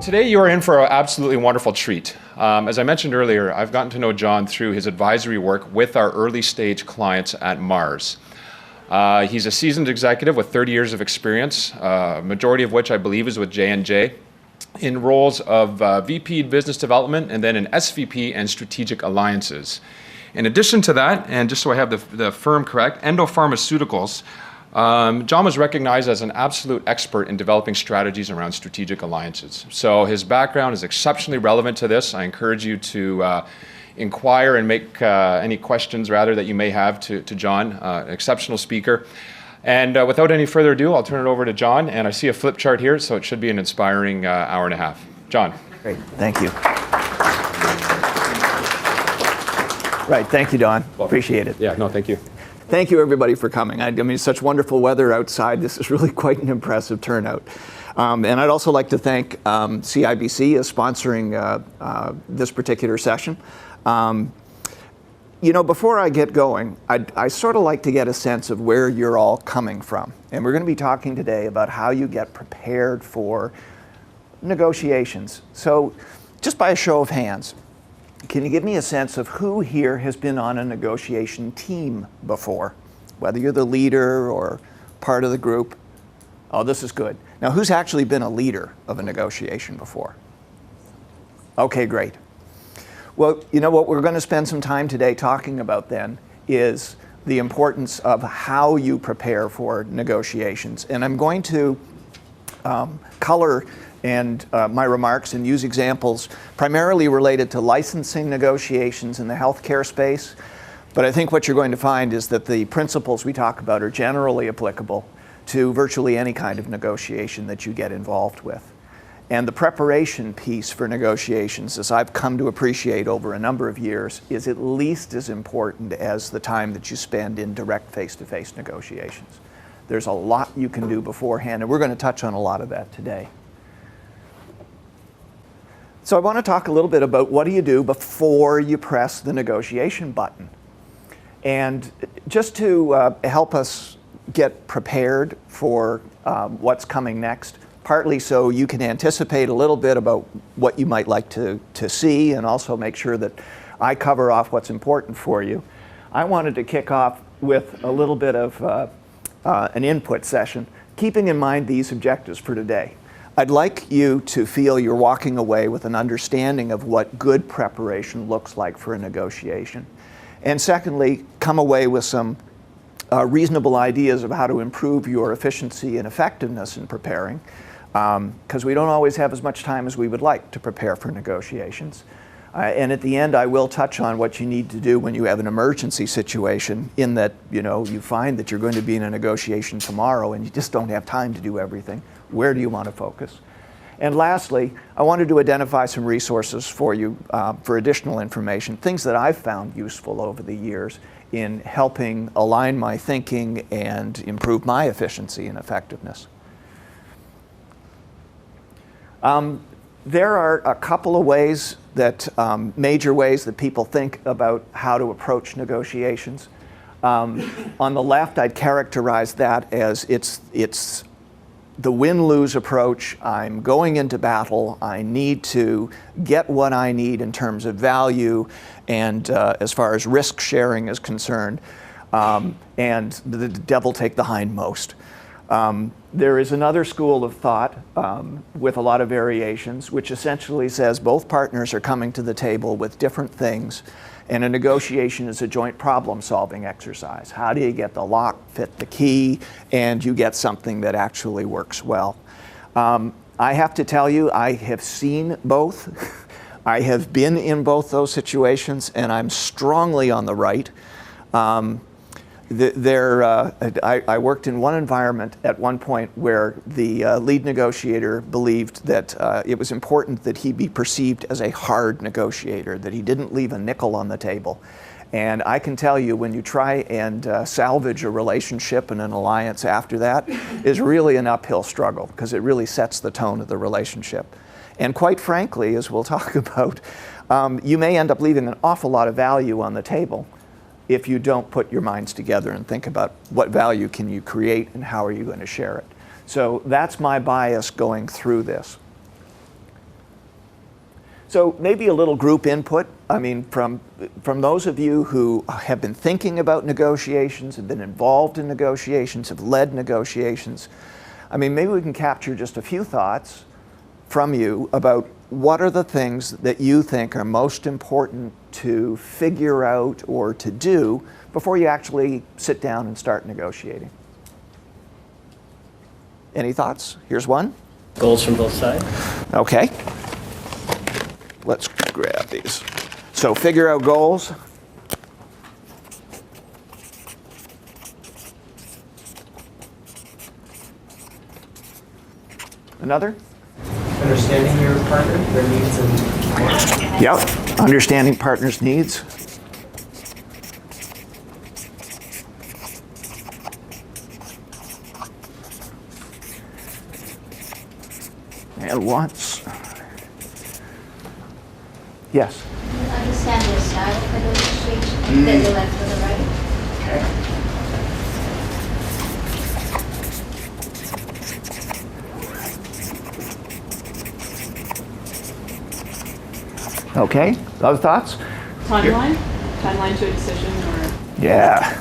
Today you are in for an absolutely wonderful treat. As I mentioned earlier, I've gotten to know John through his advisory work with our early stage clients at MaRS. He's a seasoned executive with 30 years of experience, majority of which I believe is with J&J, in roles of VP Business Development and then an SVP and Strategic Alliances. In addition to that, and just so I have the firm correct, Endo Pharmaceuticals, John was recognized as an absolute expert in developing strategies around strategic alliances. So his background is exceptionally relevant to this. I encourage you to inquire and make any questions rather that you may have to John, an exceptional speaker. And without any further ado, I'll turn it over to John. And I see a flip chart here, so it should be an inspiring hour and a half. John. Great, thank you. Right, thank you, Don. Well, appreciate it. Yeah, no, thank you. Thank you, everybody, for coming. I mean, such wonderful weather outside. This is really quite an impressive turnout. And I'd also like to thank CIBC as sponsoring this particular session. You know, before I get going, I sort of like to get a sense of where you're all coming from. And we're going to be talking today about how you get prepared for negotiations. So just by a show of hands, can you give me a sense of who here has been on a negotiation team before? Whether you're the leader or part of the group. Oh, this is good. Now, who's actually been a leader of a negotiation before? Okay, great. Well, you know what we're going to spend some time today talking about then is the importance of how you prepare for negotiations. And I'm going to color and my remarks and use examples primarily related to licensing negotiations in the healthcare space. But I think what you're going to find is that the principles we talk about are generally applicable to virtually any kind of negotiation that you get involved with. And the preparation piece for negotiations, as I've come to appreciate over a number of years, is at least as important as the time that you spend in direct face-to-face negotiations. There's a lot you can do beforehand, and we're going to touch on a lot of that today. So I want to talk a little bit about what do you do before you press the negotiation button. And just to help us get prepared for what's coming next, partly so you can anticipate a little bit about what you might like to see and also make sure that I cover off what's important for you, I wanted to kick off with a little bit of an input session, keeping in mind these objectives for today. I'd like you to feel you're walking away with an understanding of what good preparation looks like for a negotiation. And secondly, come away with some reasonable ideas of how to improve your efficiency and effectiveness in preparing, because we don't always have as much time as we would like to prepare for negotiations. And at the end, I will touch on what you need to do when you have an emergency situation, in that, you know, you find that you're going to be in a negotiation tomorrow and you just don't have time to do everything. Where do you want to focus? And lastly, I wanted to identify some resources for you for additional information, things that I've found useful over the years in helping align my thinking and improve my efficiency and effectiveness. There are a couple of ways that, major ways that people think about how to approach negotiations. On the left, I'd characterize that as it's the win-lose approach. I'm going into battle. I need to get what I need in terms of value and as far as risk sharing is concerned, and the devil take the hindmost. There is another school of thought with a lot of variations, which essentially says both partners are coming to the table with different things, and a negotiation is a joint problem-solving exercise. How do you get the lock, fit the key, and you get something that actually works well? I have to tell you, I have seen both. I have been in both those situations, and I'm strongly on the right. I worked in one environment at one point where the lead negotiator believed that it was important that he be perceived as a hard negotiator, that he didn't leave a nickel on the table. And I can tell you, when you try and salvage a relationship and an alliance after that, is really an uphill struggle, because it really sets the tone of the relationship. And quite frankly, as we'll talk about, you may end up leaving an awful lot of value on the table if you don't put your minds together and think about what value can you create and how are you going to share it. So that's my bias going through this. So maybe a little group input. I mean, from those of you who have been thinking about negotiations, have been involved in negotiations, have led negotiations, I mean, maybe we can capture just a few thoughts from you about what are the things that you think are most important to figure out or to do before you actually sit down and start negotiating. Any thoughts? Here's one. Goals from both sides. Okay. Let's grab these. So figure out goals. Another? Understanding your partner, their needs and wants. Yep. Understanding partners' needs. And wants. Yes. Understand their style for the negotiation, the left or the right. Okay. Other thoughts? Timeline? Timeline to a decision or? Yeah.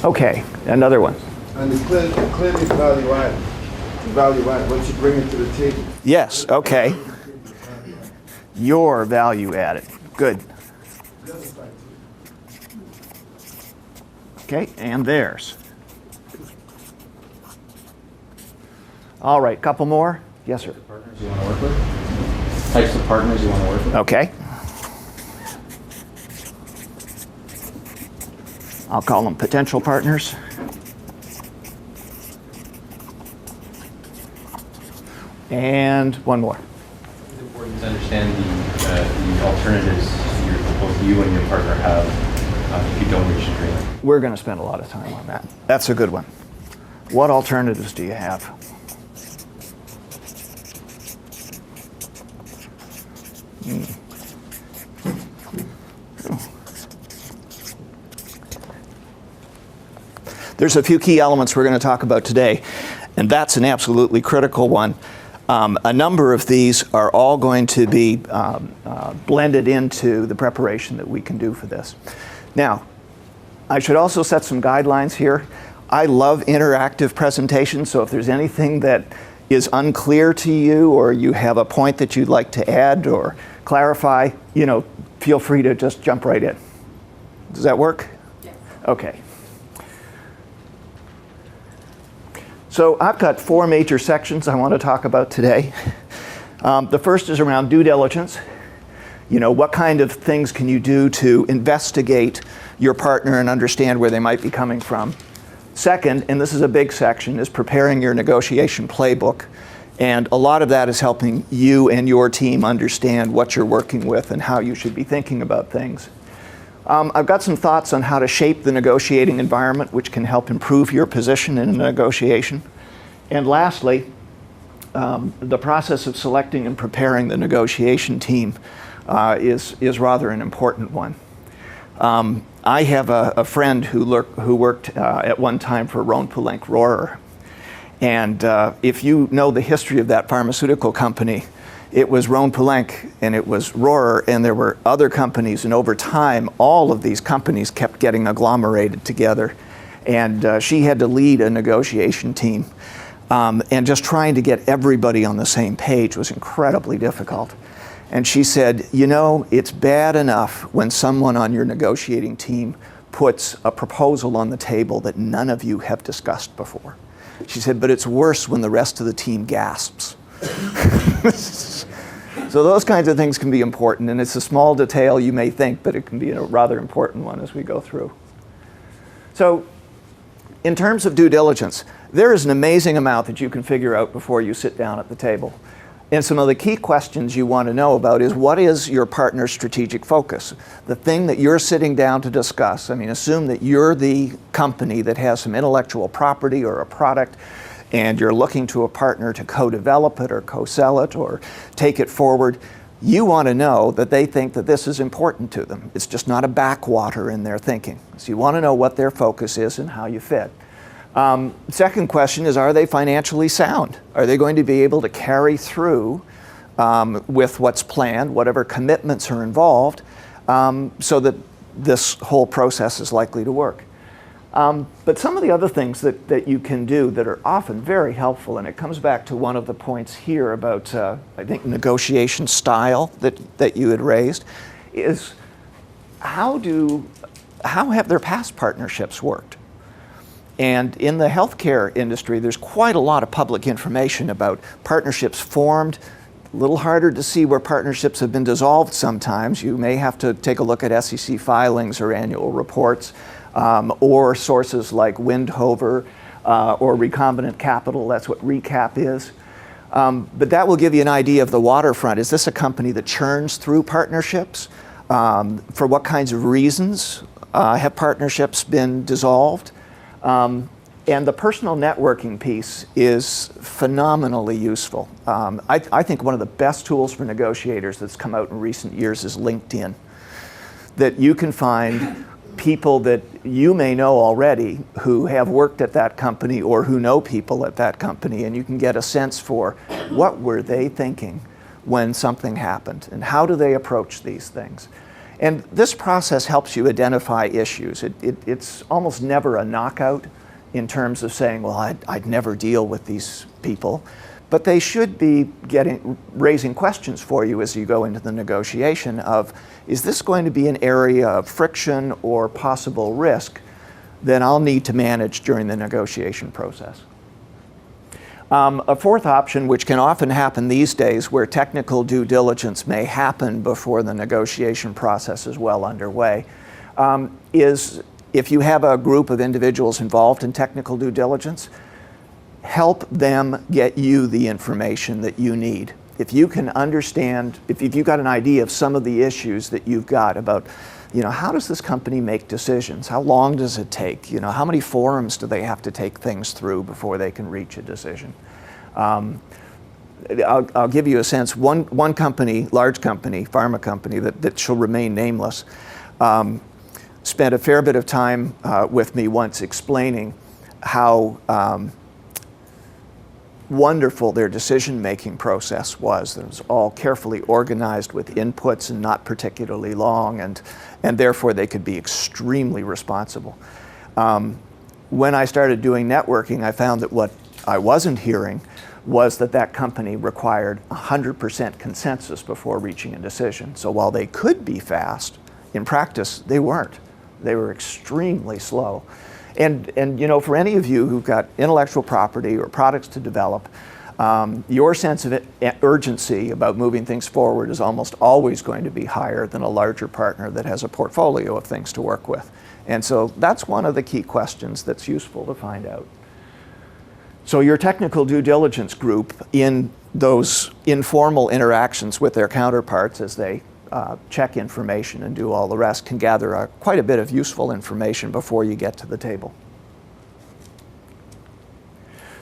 Okay, another one. And it's clearly value add. Value add, what you bring to the table. Yes, okay. Your value added. Good. Okay, and theirs. All right, couple more. Yes, sir. Partners you want to work with. Types of partners you want to work with. Okay. I'll call them potential partners. And one more. It's important to understand the alternatives both you and your partner have if you don't reach an agreement. We're going to spend a lot of time on that. That's a good one. What alternatives do you have? There's a few key elements we're going to talk about today, and that's an absolutely critical one. A number of these are all going to be blended into the preparation that we can do for this. Now, I should also set some guidelines here. I love interactive presentations, so if there's anything that is unclear to you or you have a point that you'd like to add or clarify, feel free to just jump right in. Does that work? Yes. Okay. So I've got 4 major sections I want to talk about today. The first is around due diligence. What kind of things can you do to investigate your partner and understand where they might be coming from? Second, and this is a big section, is preparing your negotiation playbook. And a lot of that is helping you and your team understand what you're working with and how you should be thinking about things. I've got some thoughts on how to shape the negotiating environment, which can help improve your position in a negotiation. And lastly, the process of selecting and preparing the negotiation team is rather an important one. I have a friend who worked at one time for Rhône-Poulenc Rohrer. And if you know the history of that pharmaceutical company, it was Rhône-Poulenc and it was Rohrer, and there were other companies, and over time all of these companies kept getting agglomerated together, and she had to lead a negotiation team, and just trying to get everybody on the same page was incredibly difficult. And she said, it's bad enough when someone on your negotiating team puts a proposal on the table that none of you have discussed before. She said, but it's worse when the rest of the team gasps. So those kinds of things can be important, and it's a small detail you may think, but it can be a rather important one as we go through. So in terms of due diligence, there is an amazing amount that you can figure out before you sit down at the table. And some of the key questions you want to know about is, what is your partner's strategic focus? The thing that you're sitting down to discuss. I mean, assume that you're the company that has some intellectual property or a product, and you're looking to a partner to co-develop it or co-sell it or take it forward. you want to know that they think that this is important to them. It's just not a backwater in their thinking. So you want to know what their focus is and how you fit. Second question is, are they financially sound? Are they going to be able to carry through with what's planned, whatever commitments are involved, so that this whole process is likely to work? But some of the other things that you can do that are often very helpful, and it comes back to one of the points here about, I think, negotiation style that you had raised, is how have their past partnerships worked? And in the healthcare industry, there's quite a lot of public information about partnerships formed. A little harder to see where partnerships have been dissolved sometimes. You may have to take a look at SEC filings or annual reports, or sources like Windhover or Recombinant Capital. That's what RECAP is. But that will give you an idea of the waterfront. Is this a company that churns through partnerships? For what kinds of reasons have partnerships been dissolved? And the personal networking piece is phenomenally useful. I think one of the best tools for negotiators that's come out in recent years is LinkedIn. That you can find people that you may know already who have worked at that company or who know people at that company, and you can get a sense for what were they thinking when something happened and how do they approach these things. And this process helps you identify issues. It's almost never a knockout in terms of saying, well, I'd never deal with these people. But they should be raising questions for you as you go into the negotiation of, is this going to be an area of friction or possible risk that I'll need to manage during the negotiation process? A fourth option, which can often happen these days, where technical due diligence may happen before the negotiation process is well underway, is if you have a group of individuals involved in technical due diligence, help them get you the information that you need. If you can understand, if you've got an idea of some of the issues that you've got about, how does this company make decisions? How long does it take? How many forums do they have to take things through before they can reach a decision? I'll give you a sense. One company, large company, pharma company that shall remain nameless, spent a fair bit of time with me once explaining how wonderful their decision-making process was. It was all carefully organized with inputs and not particularly long, and therefore they could be extremely responsible. When I started doing networking, I found that what I wasn't hearing was that company required 100% consensus before reaching a decision. So while they could be fast, in practice, they weren't. They were extremely slow. And for any of you who've got intellectual property or products to develop, your sense of urgency about moving things forward is almost always going to be higher than a larger partner that has a portfolio of things to work with. And so that's one of the key questions that's useful to find out. So your technical due diligence group, in those informal interactions with their counterparts as they check information and do all the rest, can gather quite a bit of useful information before you get to the table.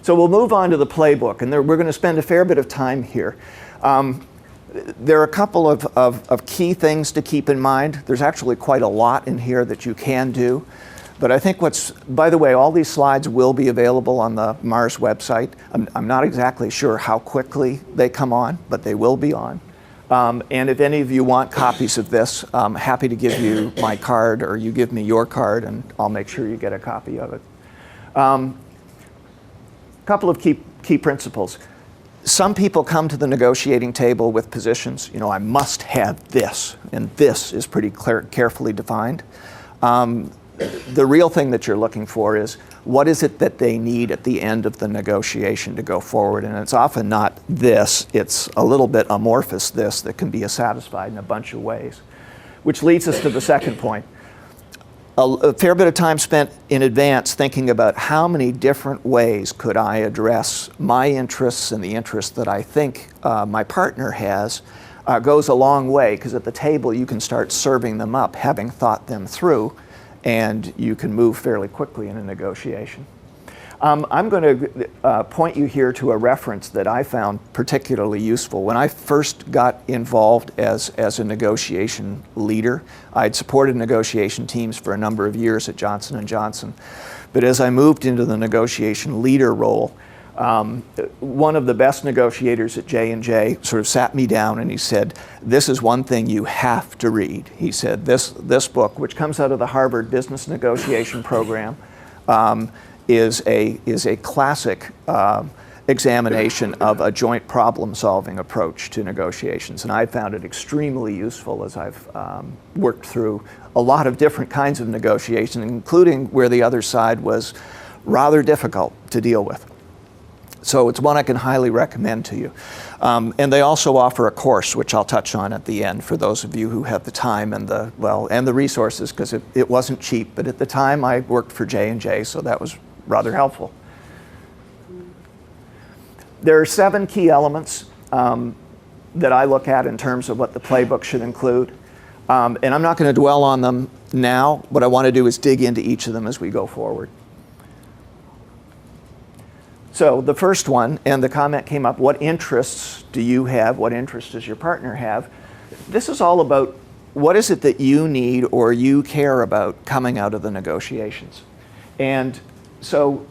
So we'll move on to the playbook, and we're going to spend a fair bit of time here. There are a couple of key things to keep in mind. There's actually quite a lot in here that you can do. But I think by the way, all these slides will be available on the MaRS website. I'm not exactly sure how quickly they come on, but they will be on. And if any of you want copies of this, I'm happy to give you my card, or you give me your card, and I'll make sure you get a copy of it. Couple of key principles. Some people come to the negotiating table with positions, I must have this, and this is pretty carefully defined. The real thing that you're looking for is, what is it that they need at the end of the negotiation to go forward? And it's often not this, it's a little bit amorphous this that can be satisfied in a bunch of ways. Which leads us to the second point. A fair bit of time spent in advance thinking about how many different ways could I address my interests and the interests that I think my partner has goes a long way, because at the table you can start serving them up, having thought them through, and you can move fairly quickly in a negotiation. I'm going to point you here to a reference that I found particularly useful. When I first got involved as a negotiation leader, I'd supported negotiation teams for a number of years at Johnson & Johnson. But as I moved into the negotiation leader role, one of the best negotiators at J&J sort of sat me down and he said, "This is one thing you have to read." He said, this book, which comes out of the Harvard Business Negotiation Program, is a classic examination of a joint problem-solving approach to negotiations. And I found it extremely useful as I've worked through a lot of different kinds of negotiations, including where the other side was rather difficult to deal with. So it's one I can highly recommend to you. And they also offer a course, which I'll touch on at the end for those of you who have the time and the resources, because it wasn't cheap. But at the time, I worked for J&J, so that was rather helpful. There are 7 key elements that I look at in terms of what the playbook should include. And I'm not going to dwell on them now. What I want to do is dig into each of them as we go forward. So the first one, and the comment came up, what interests do you have? What interests does your partner have? This is all about what is it that you need or you care about coming out of the negotiations. And so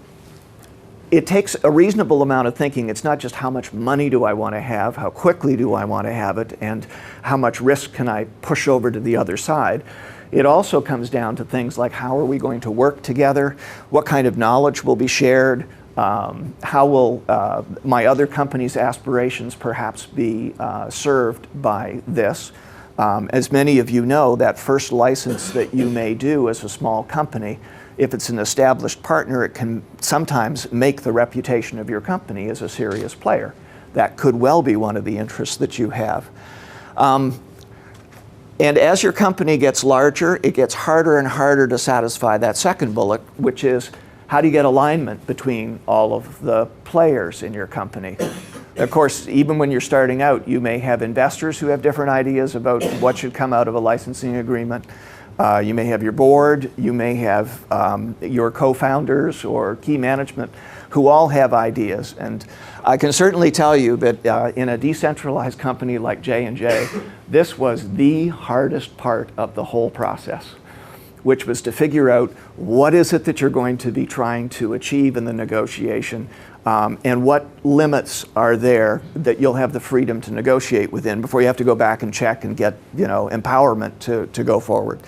it takes a reasonable amount of thinking. It's not just how much money do I want to have, how quickly do I want to have it, and how much risk can I push over to the other side. It also comes down to things like how are we going to work together, what kind of knowledge will be shared, how will my other company's aspirations perhaps be served by this? As many of you know, that first license that you may do as a small company, if it's an established partner, it can sometimes make the reputation of your company as a serious player. That could well be one of the interests that you have. And as your company gets larger, it gets harder and harder to satisfy that second bullet, which is how do you get alignment between all of the players in your company? Of course, even when you're starting out, you may have investors who have different ideas about what should come out of a licensing agreement. You may have your board, you may have your co-founders or key management who all have ideas. And I can certainly tell you that in a decentralized company like J&J, this was the hardest part of the whole process, which was to figure out what is it that you're going to be trying to achieve in the negotiation, and what limits are there that you'll have the freedom to negotiate within before you have to go back and check and get empowerment to go forward.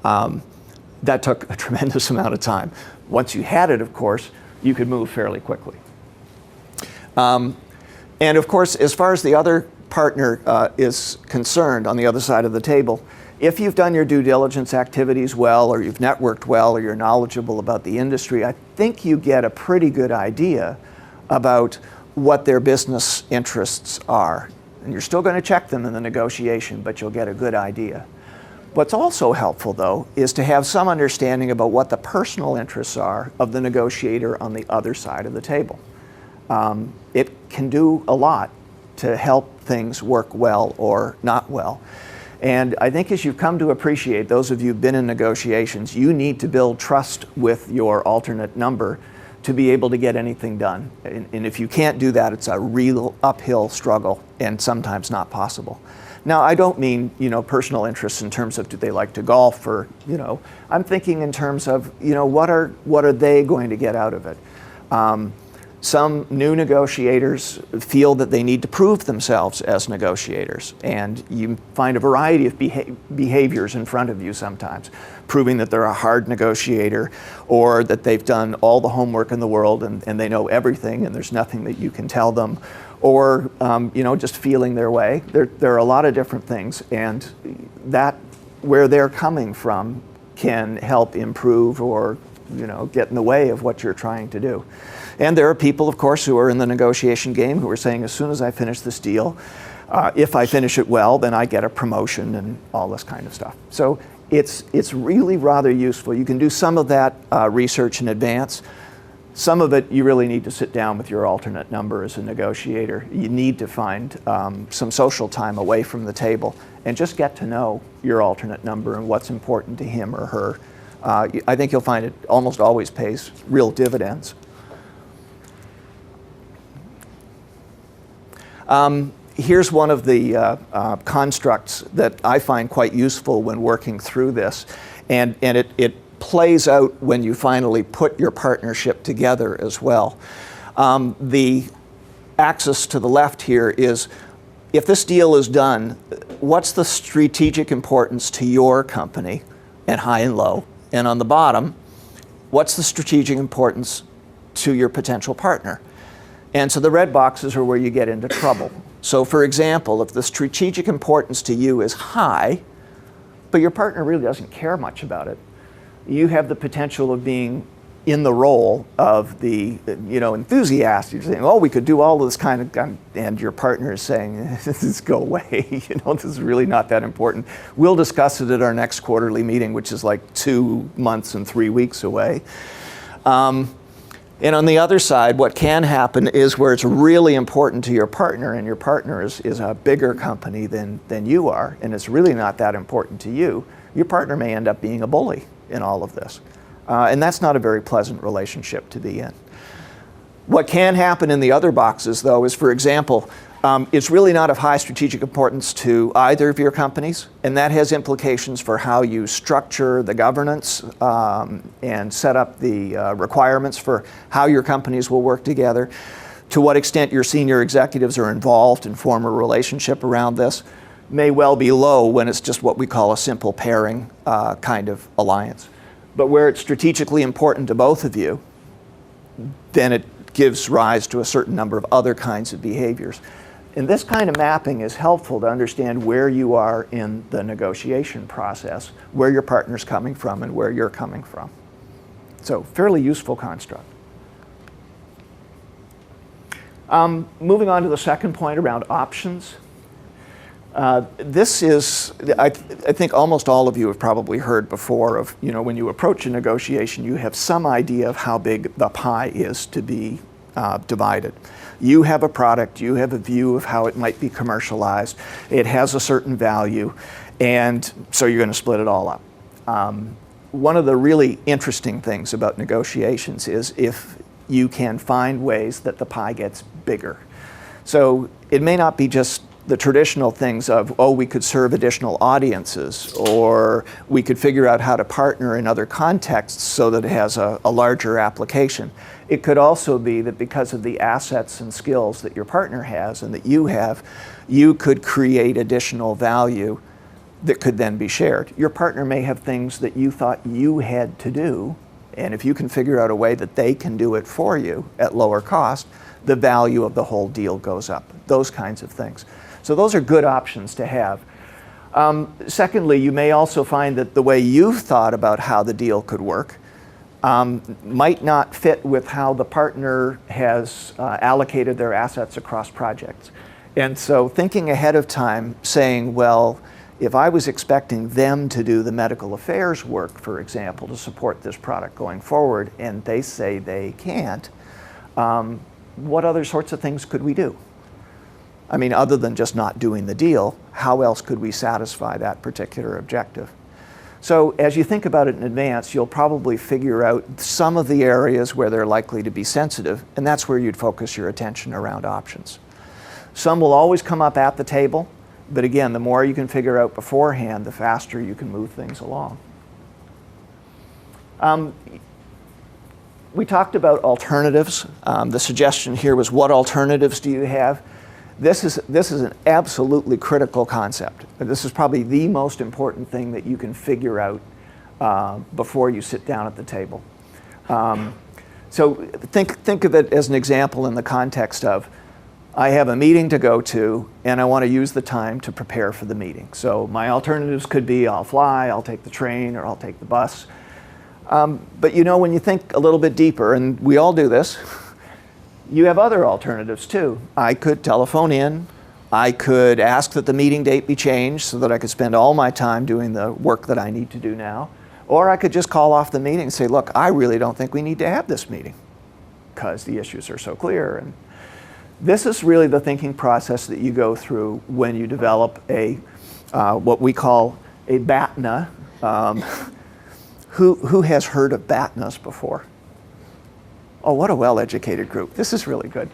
That took a tremendous amount of time. Once you had it, of course, you could move fairly quickly. And of course, as far as the other partner is concerned on the other side of the table, if you've done your due diligence activities well, or you've networked well, or you're knowledgeable about the industry, I think you get a pretty good idea about what their business interests are. And you're still going to check them in the negotiation, but you'll get a good idea. What's also helpful, though, is to have some understanding about what the personal interests are of the negotiator on the other side of the table. It can do a lot to help things work well or not well. And I think as you've come to appreciate, those of you who've been in negotiations, you need to build trust with your alternate number to be able to get anything done. And if you can't do that, it's a real uphill struggle and sometimes not possible. Now, I don't mean, personal interests in terms of do they like to golf or, I'm thinking in terms of, what are they going to get out of it? Some new negotiators feel that they need to prove themselves as negotiators, and you find a variety of behaviors in front of you sometimes, proving that they're a hard negotiator or that they've done all the homework in the world and they know everything and there's nothing that you can tell them, or just feeling their way. There are a lot of different things, and that where they're coming from can help improve or get in the way of what you're trying to do. And there are people, of course, who are in the negotiation game who are saying, as soon as I finish this deal, if I finish it well, then I get a promotion and all this kind of stuff. So it's really rather useful. You can do some of that research in advance. Some of it you really need to sit down with your alternate number as a negotiator. You need to find some social time away from the table and just get to know your alternate number and what's important to him or her. I think you'll find it almost always pays real dividends. Here's one of the constructs that I find quite useful when working through this, and it plays out when you finally put your partnership together as well. The axis to the left here is, if this deal is done, what's the strategic importance to your company, and high and low? And on the bottom, what's the strategic importance to your potential partner? And so the red boxes are where you get into trouble. So for example, if the strategic importance to you is high, but your partner really doesn't care much about it, you have the potential of being in the role of the enthusiast. You're saying, oh, we could do all of this kind of, and your partner is saying, just go away, this is really not that important. We'll discuss it at our next quarterly meeting, which is like 2 months and 3 weeks away. And on the other side, what can happen is where it's really important to your partner, and your partner is a bigger company than you are, and it's really not that important to you, your partner may end up being a bully in all of this. And that's not a very pleasant relationship to be in. What can happen in the other boxes, though, is, for example, it's really not of high strategic importance to either of your companies, and that has implications for how you structure the governance and set up the requirements for how your companies will work together, to what extent your senior executives are involved and form a relationship around this. May well be low when it's just what we call a simple pairing kind of alliance. But where it's strategically important to both of you, then it gives rise to a certain number of other kinds of behaviors. And this kind of mapping is helpful to understand where you are in the negotiation process, where your partner's coming from and where you're coming from. So, fairly useful construct. Moving on to the second point around options. This is, I think almost all of you have probably heard before of, when you approach a negotiation, you have some idea of how big the pie is to be divided. You have a product, you have a view of how it might be commercialized, it has a certain value, and so you're going to split it all up. One of the really interesting things about negotiations is if you can find ways that the pie gets bigger. So it may not be just the traditional things of, oh, we could serve additional audiences, or we could figure out how to partner in other contexts so that it has a larger application. It could also be that because of the assets and skills that your partner has and that you have, you could create additional value that could then be shared. Your partner may have things that you thought you had to do, and if you can figure out a way that they can do it for you at lower cost, the value of the whole deal goes up. Those kinds of things. So those are good options to have. Secondly, you may also find that the way you've thought about how the deal could work might not fit with how the partner has allocated their assets across projects. And so thinking ahead of time, saying, well, if I was expecting them to do the medical affairs work, for example, to support this product going forward, and they say they can't, what other sorts of things could we do? I mean, other than just not doing the deal, how else could we satisfy that particular objective? So as you think about it in advance, you'll probably figure out some of the areas where they're likely to be sensitive, and that's where you'd focus your attention around options. Some will always come up at the table, but again, the more you can figure out beforehand, the faster you can move things along. We talked about alternatives. The suggestion here was, what alternatives do you have? This is an absolutely critical concept. This is probably the most important thing that you can figure out before you sit down at the table. So think of it as an example in the context of, I have a meeting to go to, and I want to use the time to prepare for the meeting. So my alternatives could be, I'll fly, I'll take the train, or I'll take the bus. But when you think a little bit deeper, and we all do this, you have other alternatives too. I could telephone in. I could ask that the meeting date be changed so that I could spend all my time doing the work that I need to do now. Or I could just call off the meeting and say, look, I really don't think we need to have this meeting because the issues are so clear. And this is really the thinking process that you go through when you develop a what we call a BATNA. Who has heard of BATNAs before? Oh, what a well-educated group. This is really good.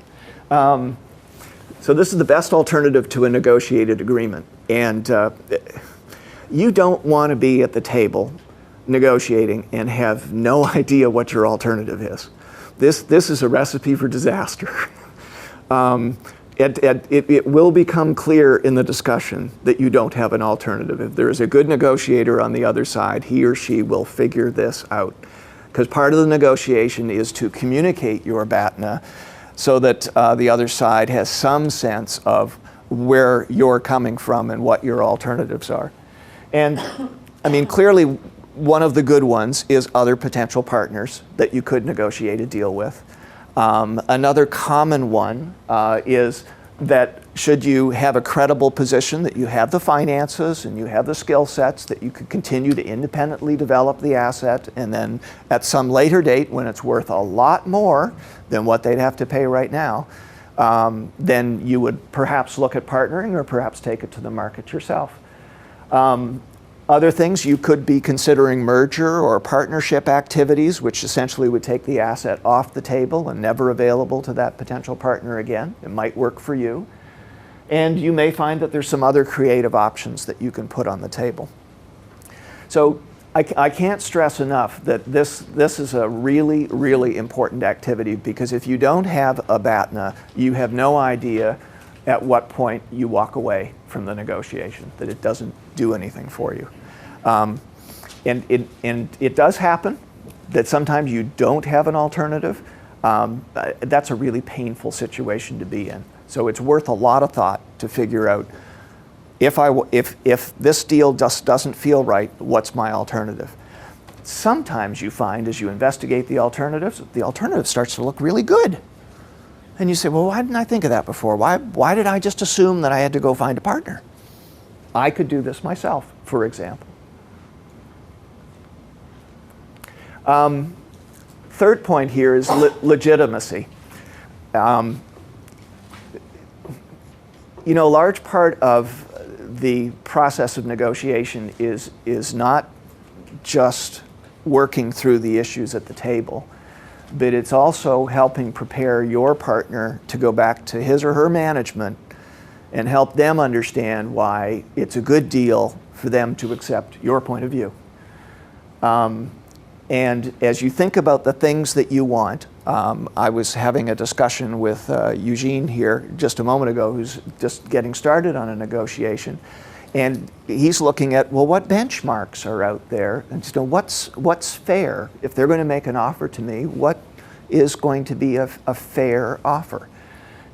So this is the best alternative to a negotiated agreement. And you don't want to be at the table negotiating and have no idea what your alternative is. This is a recipe for disaster. It will become clear in the discussion that you don't have an alternative. If there is a good negotiator on the other side, he or she will figure this out. Because part of the negotiation is to communicate your BATNA so that the other side has some sense of where you're coming from and what your alternatives are. And I mean, clearly, one of the good ones is other potential partners that you could negotiate a deal with. Another common one is that should you have a credible position, that you have the finances and you have the skill sets, that you could continue to independently develop the asset, and then at some later date when it's worth a lot more than what they'd have to pay right now, then you would perhaps look at partnering or perhaps take it to the market yourself. Other things, you could be considering merger or partnership activities, which essentially would take the asset off the table and never available to that potential partner again. It might work for you. And you may find that there's some other creative options that you can put on the table. So I can't stress enough that this is a really, really important activity, because if you don't have a BATNA, you have no idea at what point you walk away from the negotiation, that it doesn't do anything for you. And it does happen that sometimes you don't have an alternative. That's a really painful situation to be in. So it's worth a lot of thought to figure out, if this deal just doesn't feel right, what's my alternative? Sometimes you find as you investigate the alternative starts to look really good. And you say, well, why didn't I think of that before? Why did I just assume that I had to go find a partner? I could do this myself, for example. Third point here is legitimacy. You know, a large part of the process of negotiation is not just working through the issues at the table, but it's also helping prepare your partner to go back to his or her management and help them understand why it's a good deal for them to accept your point of view. And as you think about the things that you want, I was having a discussion with Eugene here just a moment ago, who's just getting started on a negotiation. And he's looking at, well, what benchmarks are out there? And so what's fair? If they're going to make an offer to me, what is going to be a fair offer?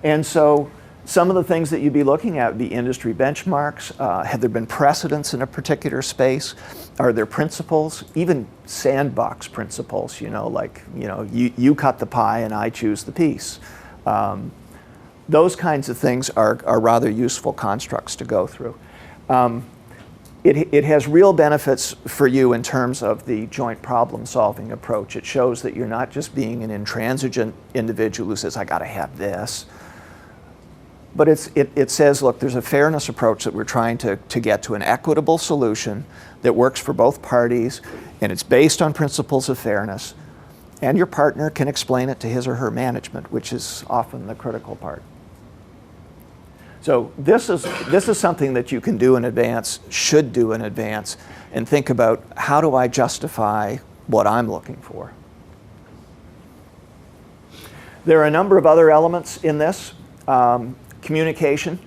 And so some of the things that you'd be looking at would be industry benchmarks. Have there been precedents in a particular space? Are there principles, even sandbox principles, like, you cut the pie and I choose the piece. Those kinds of things are rather useful constructs to go through. It has real benefits for you in terms of the joint problem-solving approach. It shows that you're not just being an intransigent individual who says, I got to have this. But it says, look, there's a fairness approach that we're trying to get to an equitable solution that works for both parties, and it's based on principles of fairness. And your partner can explain it to his or her management, which is often the critical part. So this is something that you can do in advance, should do in advance, and think about, how do I justify what I'm looking for? There are a number of other elements in this. Communication.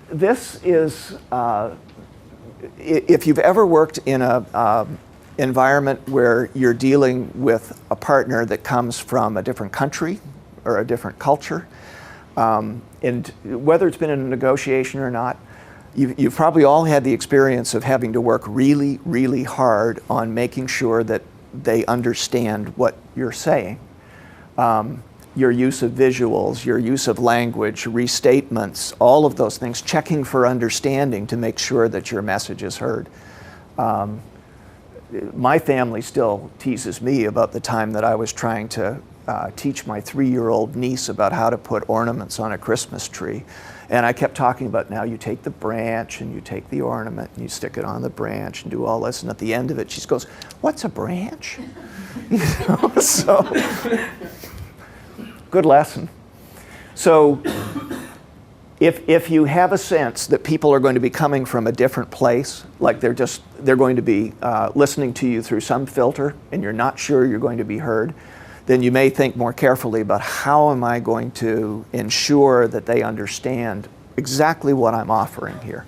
This is, if you've ever worked in a environment where you're dealing with a partner that comes from a different country or a different culture, and whether it's been in a negotiation or not, you've probably all had the experience of having to work really, really hard on making sure that they understand what you're saying. Your use of visuals, your use of language, restatements, all of those things, checking for understanding to make sure that your message is heard. My family still teases me about the time that I was trying to teach my 3-year-old niece about how to put ornaments on a Christmas tree. And I kept talking about, now you take the branch and you take the ornament and you stick it on the branch and do all this. And at the end of it, she goes, what's a branch? So good lesson. So If you have a sense that people are going to be coming from a different place, like they're going to be listening to you through some filter and you're not sure you're going to be heard, then you may think more carefully about how am I going to ensure that they understand exactly what I'm offering here.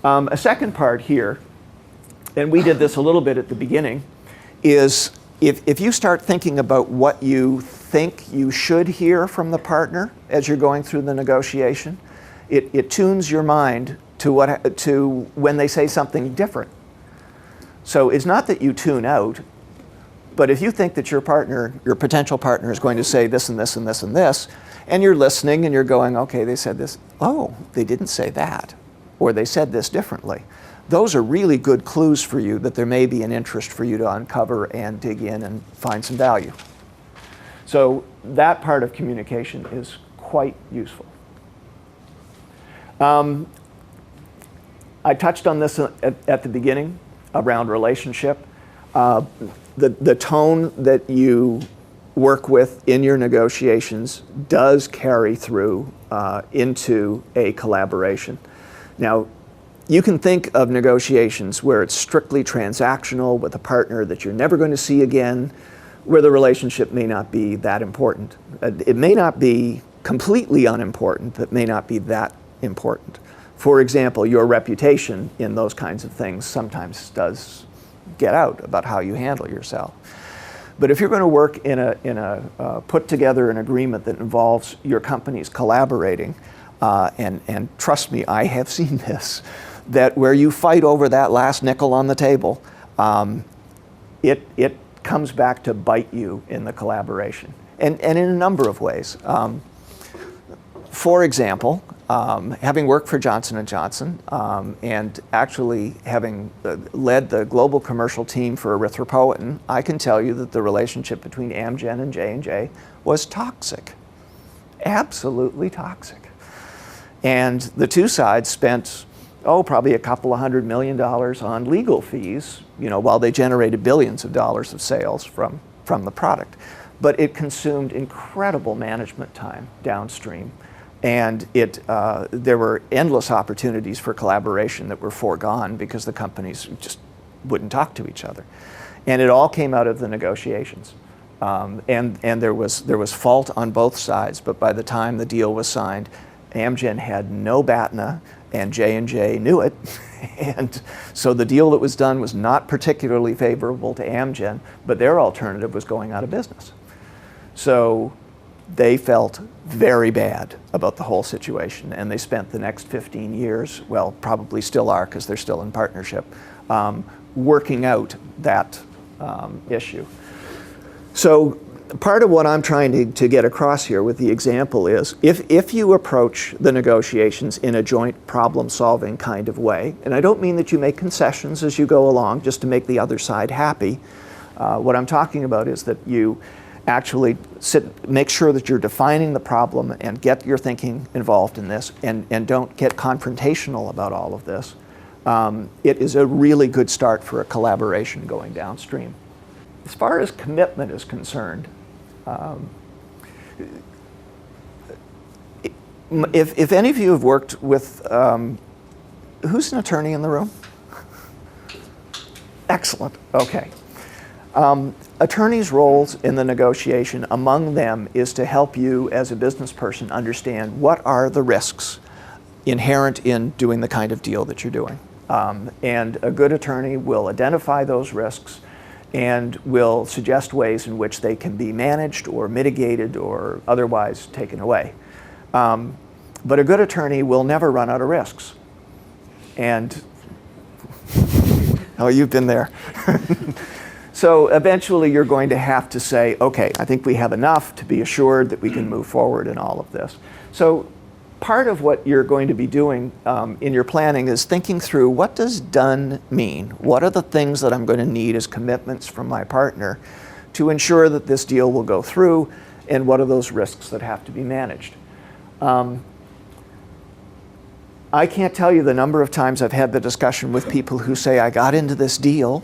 A second part here, and we did this a little bit at the beginning, is if you start thinking about what you think you should hear from the partner as you're going through the negotiation, it tunes your mind to when they say something different. So it's not that you tune out, but if you think that your potential partner is going to say this and this and this and this, and you're listening and you're going, okay, they said this, oh, they didn't say that, or they said this differently. Those are really good clues for you that there may be an interest for you to uncover and dig in and find some value. So that part of communication is quite useful. I touched on this at the beginning around relationship. The tone that you work with in your negotiations does carry through into a collaboration. Now, you can think of negotiations where it's strictly transactional with a partner that you're never going to see again, where the relationship may not be that important. It may not be completely unimportant, but may not be that important. For example, your reputation in those kinds of things sometimes does get out about how you handle yourself. But if you're going to work in a put together an agreement that involves your companies collaborating, and trust me, I have seen this, that where you fight over that last nickel on the table, it comes back to bite you in the collaboration, and in a number of ways. For example, having worked for Johnson & Johnson and actually having led the global commercial team for erythropoietin, I can tell you that the relationship between Amgen and J&J was toxic, absolutely toxic. And the two sides spent, probably a couple of $100 million on legal fees, while they generated billions of dollars of sales from the product. But it consumed incredible management time downstream. And there were endless opportunities for collaboration that were foregone because the companies just wouldn't talk to each other. And it all came out of the negotiations. And there was fault on both sides, but by the time the deal was signed, Amgen had no BATNA, and J&J knew it. And so the deal that was done was not particularly favorable to Amgen, but their alternative was going out of business. So they felt very bad about the whole situation, and they spent the next 15 years, well, probably still are because they're still in partnership, working out that issue. So part of what I'm trying to get across here with the example is if you approach the negotiations in a joint problem-solving kind of way, and I don't mean that you make concessions as you go along just to make the other side happy. What I'm talking about is that you actually make sure that you're defining the problem and get your thinking involved in this, and don't get confrontational about all of this. It is a really good start for a collaboration going downstream. As far as commitment is concerned, if any of you have worked with, who's an attorney in the room? Excellent, okay. Attorneys' roles in the negotiation, among them, is to help you as a business person understand what are the risks inherent in doing the kind of deal that you're doing. And a good attorney will identify those risks and will suggest ways in which they can be managed or mitigated or otherwise taken away. But a good attorney will never run out of risks. And, oh, you've been there. So eventually you're going to have to say, okay, I think we have enough to be assured that we can move forward in all of this. So part of what you're going to be doing in your planning is thinking through, what does done mean? What are the things that I'm going to need as commitments from my partner to ensure that this deal will go through, and what are those risks that have to be managed? I can't tell you the number of times I've had the discussion with people who say, I got into this deal,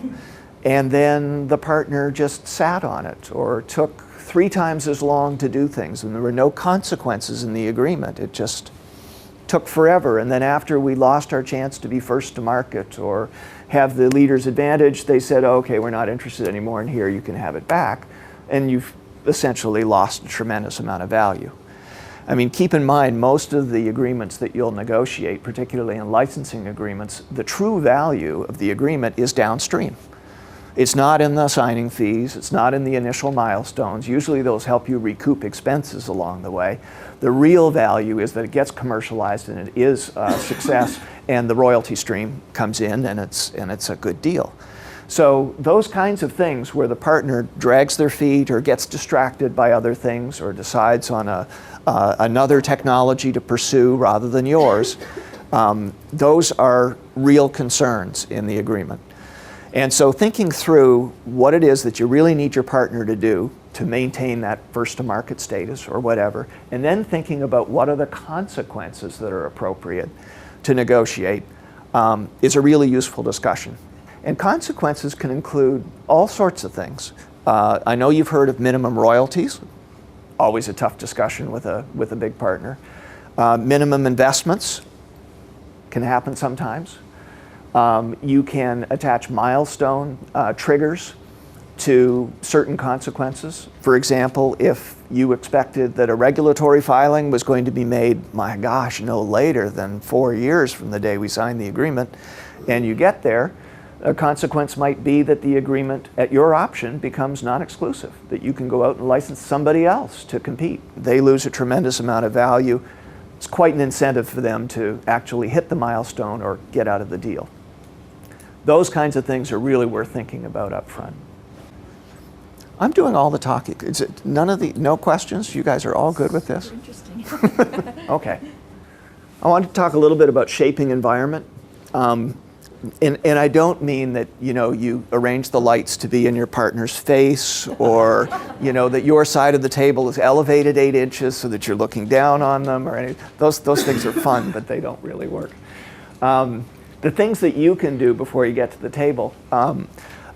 and then the partner just sat on it, or took 3 times as long to do things, and there were no consequences in the agreement. It just took forever, and then after we lost our chance to be first to market or have the leader's advantage, they said, okay, we're not interested anymore, and here you can have it back, and you've essentially lost a tremendous amount of value. I mean, keep in mind, most of the agreements that you'll negotiate, particularly in licensing agreements, the true value of the agreement is downstream. It's not in the signing fees, it's not in the initial milestones. Usually those help you recoup expenses along the way. The real value is that it gets commercialized and it is a success, and the royalty stream comes in, and it's a good deal. So those kinds of things where the partner drags their feet or gets distracted by other things or decides on another technology to pursue rather than yours, those are real concerns in the agreement. And so thinking through what it is that you really need your partner to do to maintain that first to market status or whatever, and then thinking about what are the consequences that are appropriate to negotiate is a really useful discussion. And consequences can include all sorts of things. I know you've heard of minimum royalties, always a tough discussion with a big partner. Minimum investments can happen sometimes. You can attach milestone triggers to certain consequences. For example, if you expected that a regulatory filing was going to be made, my gosh, no later than 4 years from the day we signed the agreement, and you get there, a consequence might be that the agreement at your option becomes non-exclusive, that you can go out and license somebody else to compete. They lose a tremendous amount of value. It's quite an incentive for them to actually hit the milestone or get out of the deal. Those kinds of things are really worth thinking about up front. I'm doing all the talking. Is it no questions? You guys are all good with this? Interesting. Okay. I want to talk a little bit about shaping environment. And I don't mean that, you arrange the lights to be in your partner's face, or, that your side of the table is elevated 8 inches so that you're looking down on them, or any. Those things are fun, but they don't really work. The things that you can do before you get to the table,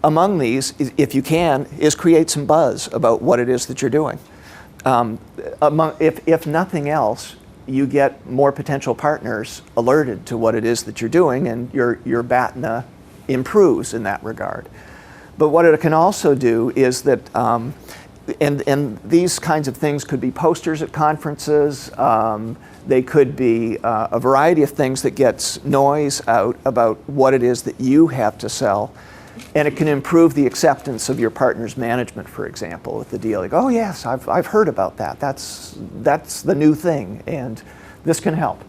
among these, if you can, is create some buzz about what it is that you're doing. If nothing else, you get more potential partners alerted to what it is that you're doing, and your BATNA improves in that regard. But what it can also do is that, and these kinds of things could be posters at conferences, they could be a variety of things that gets noise out about what it is that you have to sell. And it can improve the acceptance of your partner's management, for example, with the deal. Like, oh yes, I've heard about that. That's the new thing, and this can help.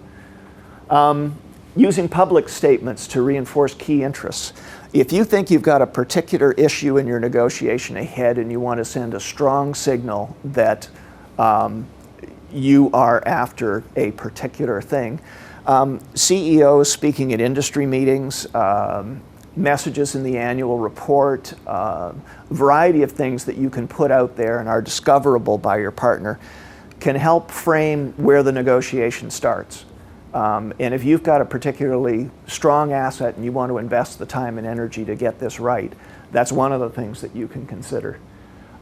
Using public statements to reinforce key interests. If you think you've got a particular issue in your negotiation ahead and you want to send a strong signal that you are after a particular thing, CEOs speaking at industry meetings, messages in the annual report, a variety of things that you can put out there and are discoverable by your partner can help frame where the negotiation starts. And if you've got a particularly strong asset and you want to invest the time and energy to get this right, that's one of the things that you can consider.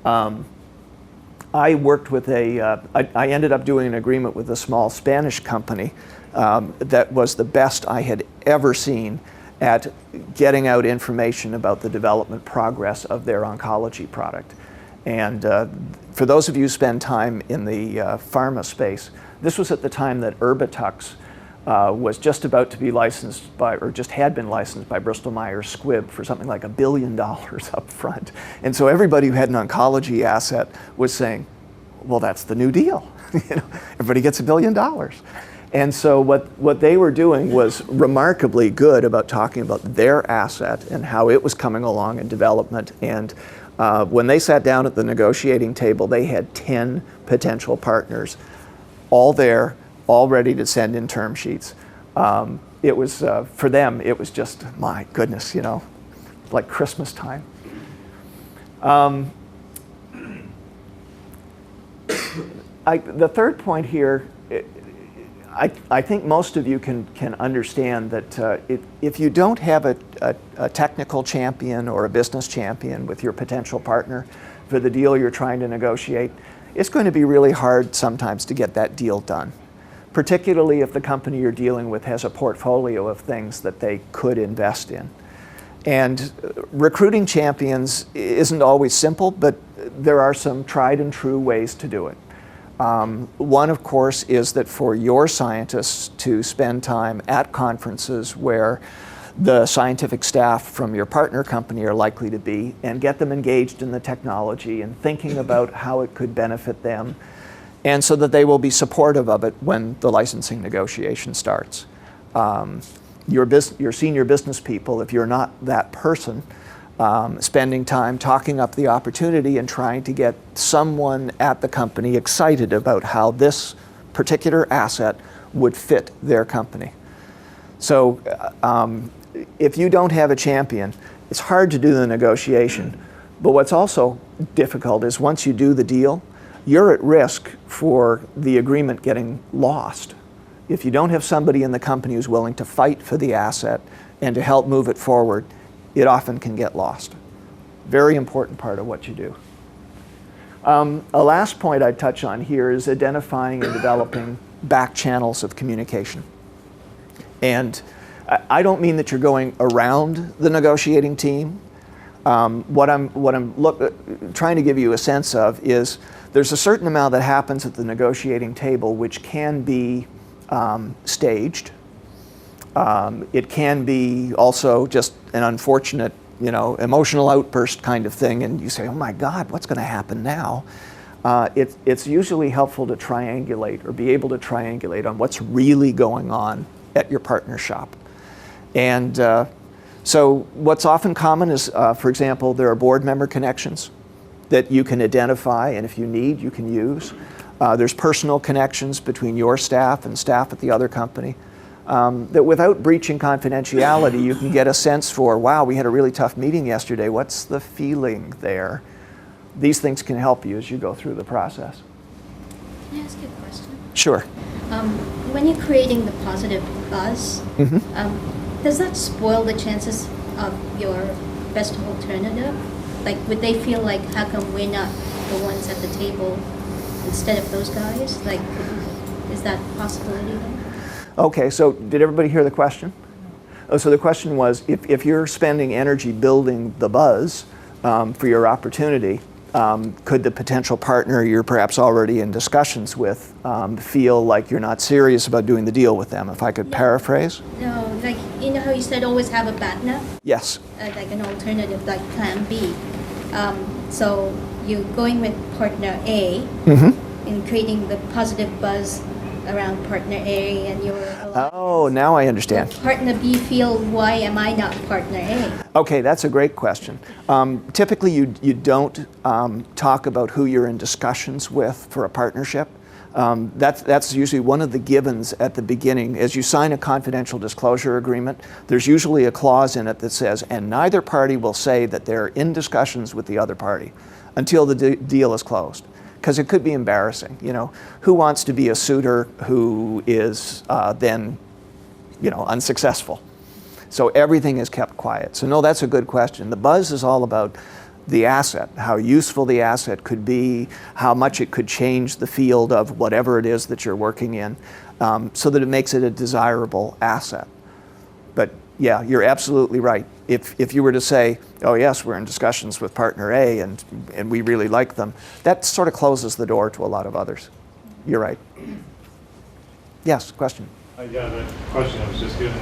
I worked with I ended up doing an agreement with a small Spanish company that was the best I had ever seen at getting out information about the development progress of their oncology product. And for those of you who spend time in the pharma space, this was at the time that Erbitux was just about to be licensed by, or just had been licensed by Bristol Myers Squibb for something like $1 billion up front. And so everybody who had an oncology asset was saying, well, that's the new deal. Everybody gets $1 billion. And so what they were doing was remarkably good about talking about their asset and how it was coming along in development. And when they sat down at the negotiating table, they had 10 potential partners, all there, all ready to send in term sheets. It was, for them, it was just, my goodness, like Christmas time. The third point here, I think most of you can understand that if you don't have a technical champion or a business champion with your potential partner for the deal you're trying to negotiate, it's going to be really hard sometimes to get that deal done. particularly if the company you're dealing with has a portfolio of things that they could invest in. And recruiting champions isn't always simple, but there are some tried and true ways to do it. One, of course, is that for your scientists to spend time at conferences where the scientific staff from your partner company are likely to be, and get them engaged in the technology and thinking about how it could benefit them, and so that they will be supportive of it when the licensing negotiation starts. Your senior business people, if you're not that person, spending time talking up the opportunity and trying to get someone at the company excited about how this particular asset would fit their company. So if you don't have a champion, it's hard to do the negotiation. But what's also difficult is once you do the deal, you're at risk for the agreement getting lost. If you don't have somebody in the company who's willing to fight for the asset and to help move it forward, it often can get lost. Very important part of what you do. A last point I'd touch on here is identifying and developing back channels of communication. And I don't mean that you're going around the negotiating team. What I'm trying to give you a sense of is there's a certain amount that happens at the negotiating table which can be staged. It can be also just an unfortunate, emotional outburst kind of thing, and you say, oh my God, what's going to happen now? It's usually helpful to triangulate or be able to triangulate on what's really going on at your partner shop. And so what's often common is, for example, there are board member connections that you can identify, and if you need, you can use. There's personal connections between your staff and staff at the other company. That without breaching confidentiality, you can get a sense for, wow, we had a really tough meeting yesterday. What's the feeling there? These things can help you as you go through the process. Can I ask you a question? Sure. When you're creating the positive buzz, does that spoil the chances of your best alternative? Like, would they feel like, how come we're not the ones at the table instead of those guys? Like, is that a possibility then? Okay, so did everybody hear the question? Oh, so the question was, if you're spending energy building the buzz for your opportunity, could the potential partner you're perhaps already in discussions with feel like you're not serious about doing the deal with them? If I could paraphrase? No, like, you know how you said always have a backup? Yes. Like an alternative, like plan B. So you're going with partner A and creating the positive buzz around partner A, and you're oh, now I understand. Partner B feel, why am I not partner A? Okay, that's a great question. Typically you don't talk about who you're in discussions with for a partnership. That's usually one of the givens at the beginning. As you sign a confidential disclosure agreement, there's usually a clause in it that says, and neither party will say that they're in discussions with the other party until the deal is closed. Because it could be embarrassing, Who wants to be a suitor who is then, unsuccessful? So everything is kept quiet. So no, that's a good question. The buzz is all about the asset, how useful the asset could be, how much it could change the field of whatever it is that you're working in, so that it makes it a desirable asset. But yeah, you're absolutely right. If you were to say, oh yes, we're in discussions with partner A and we really like them, that sort of closes the door to a lot of others. You're right. Yes, question? Yeah, the question I was just given.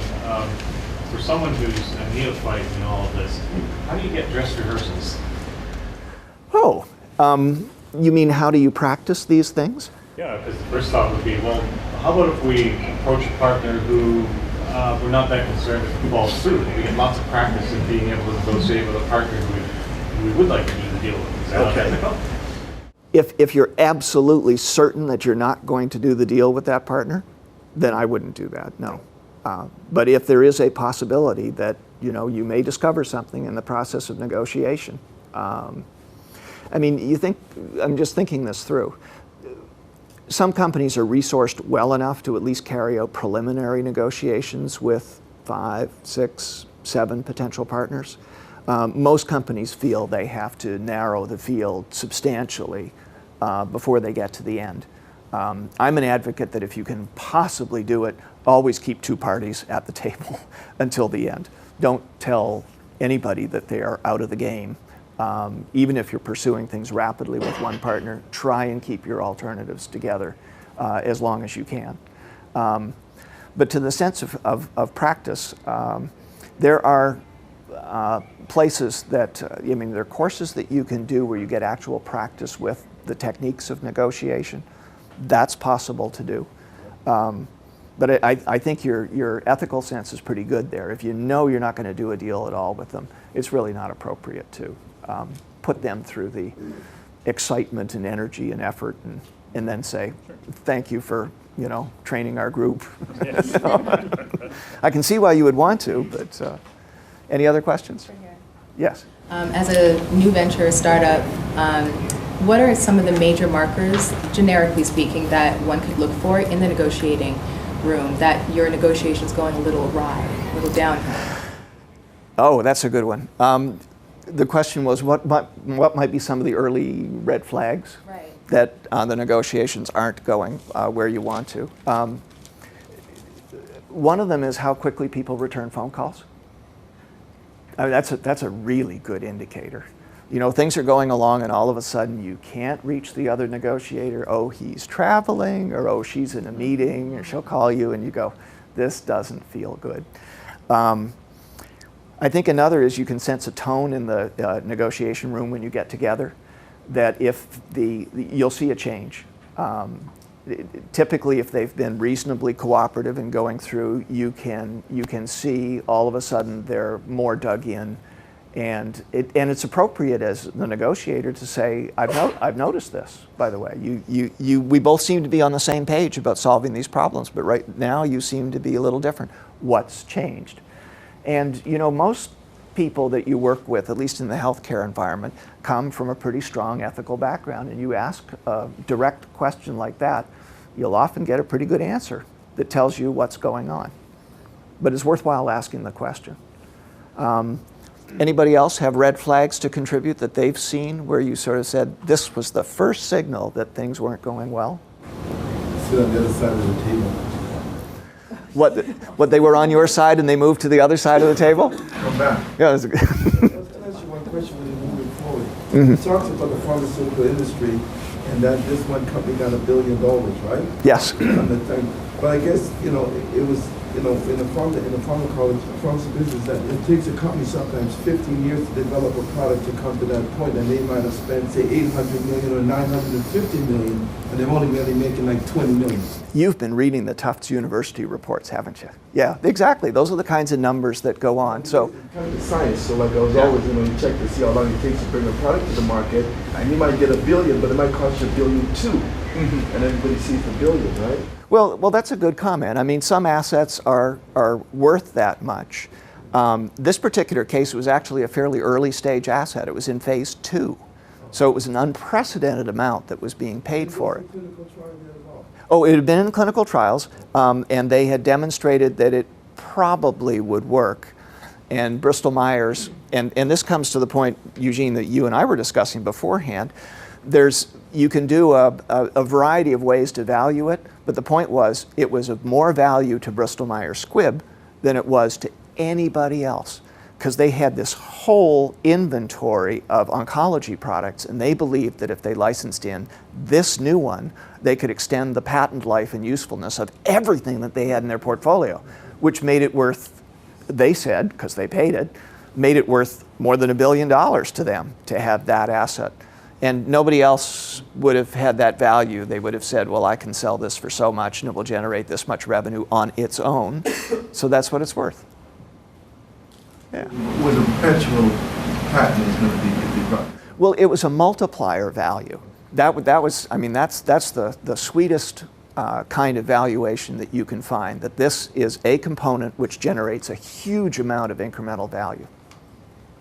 For someone who's a neophyte in all of this, how do you get dress rehearsals? Oh, you mean how do you practice these things? Yeah, because the first thought would be, well, how about if we approach a partner who we're not that concerned if we fall through? We get lots of practice in being able to negotiate with a partner who we would like to do the deal with. Is that ethical? If you're absolutely certain that you're not going to do the deal with that partner, then I wouldn't do that, no. But if there is a possibility that you may discover something in the process of negotiation, I'm just thinking this through. Some companies are resourced well enough to at least carry out preliminary negotiations with 5, 6, 7 potential partners. Most companies feel they have to narrow the field substantially before they get to the end. I'm an advocate that if you can possibly do it, always keep two parties at the table until the end. Don't tell anybody that they are out of the game. Even if you're pursuing things rapidly with one partner, try and keep your alternatives together as long as you can. But to the sense of practice, there are places that, I mean, there are courses that you can do where you get actual practice with the techniques of negotiation. That's possible to do. But I think your ethical sense is pretty good there. If you know you're not going to do a deal at all with them, it's really not appropriate to put them through the excitement and energy and effort and then say, thank you for, you know, training our group. Yes. I can see why you would want to, but any other questions? Yes. As a new venture startup, what are some of the major markers, generically speaking, that one could look for in the negotiating room that your negotiation's going a little awry, a little downhill? Oh, that's a good one. The question was, what might be some of the early red flags that the negotiations aren't going where you want to? One of them is how quickly people return phone calls. I mean, that's a really good indicator. You know, things are going along and all of a sudden you can't reach the other negotiator. Oh, he's traveling, or oh, she's in a meeting, or she'll call you and you go, this doesn't feel good. I think another is you can sense a tone in the negotiation room when you get together that if you'll see a change. Typically, if they've been reasonably cooperative in going through, you can see all of a sudden they're more dug in, and it's appropriate as the negotiator to say, I've noticed this, by the way. We both seem to be on the same page about solving these problems, but right now you seem to be a little different. What's changed? And you know, most people that you work with, at least in the healthcare environment, come from a pretty strong ethical background, and you ask a direct question like that, you'll often get a pretty good answer that tells you what's going on. But it's worthwhile asking the question. Anybody else have red flags to contribute that they've seen where you sort of said, this was the first signal that things weren't going well? Sit on the other side of the table. What they were on your side and they moved to the other side of the table? Come back. Yeah, I'll ask you one question when you're moving forward. You talked about the pharmaceutical industry and that this one company got $1 billion, right? yes. On the thing. But I guess, you know, it was, you know, in the pharmaceutical business, that it takes a company sometimes 15 years to develop a product to come to that point, and they might have spent, say, $800 million or $950 million, and they're only really making like $20 million. You've been reading the Tufts University reports, haven't you? Yeah, exactly. Those are the kinds of numbers that go on. So, It's kind of science. So like I was always, you know, you check to see how long it takes to bring a product to the market, and you might get $1 billion, but it might cost you $1 billion too. And everybody sees the billion, right? well, that's a good comment. I mean, some assets are worth that much. This particular case was actually a fairly early stage asset. It was in phase 2. So it was an unprecedented amount that was being paid for it. Oh, it had been in clinical trials, and they had demonstrated that it probably would work. And Bristol-Myers, and this comes to the point, Eugene, that you and I were discussing beforehand, you can do a variety of ways to value it, but the point was it was of more value to Bristol-Myers Squibb than it was to anybody else, because they had this whole inventory of oncology products, and they believed that if they licensed in this new one, they could extend the patent life and usefulness of everything that they had in their portfolio, which made it worth, they said, because they paid it, made it worth more than $1 billion to them to have that asset. And nobody else would have had that value. They would have said, well, I can sell this for so much and it will generate this much revenue on its own. So that's what it's worth. Yeah. Was a perpetual patent is going to be if you got. Well, it was a multiplier value. That was, I mean, that's the sweetest kind of valuation that you can find, that this is a component which generates a huge amount of incremental value.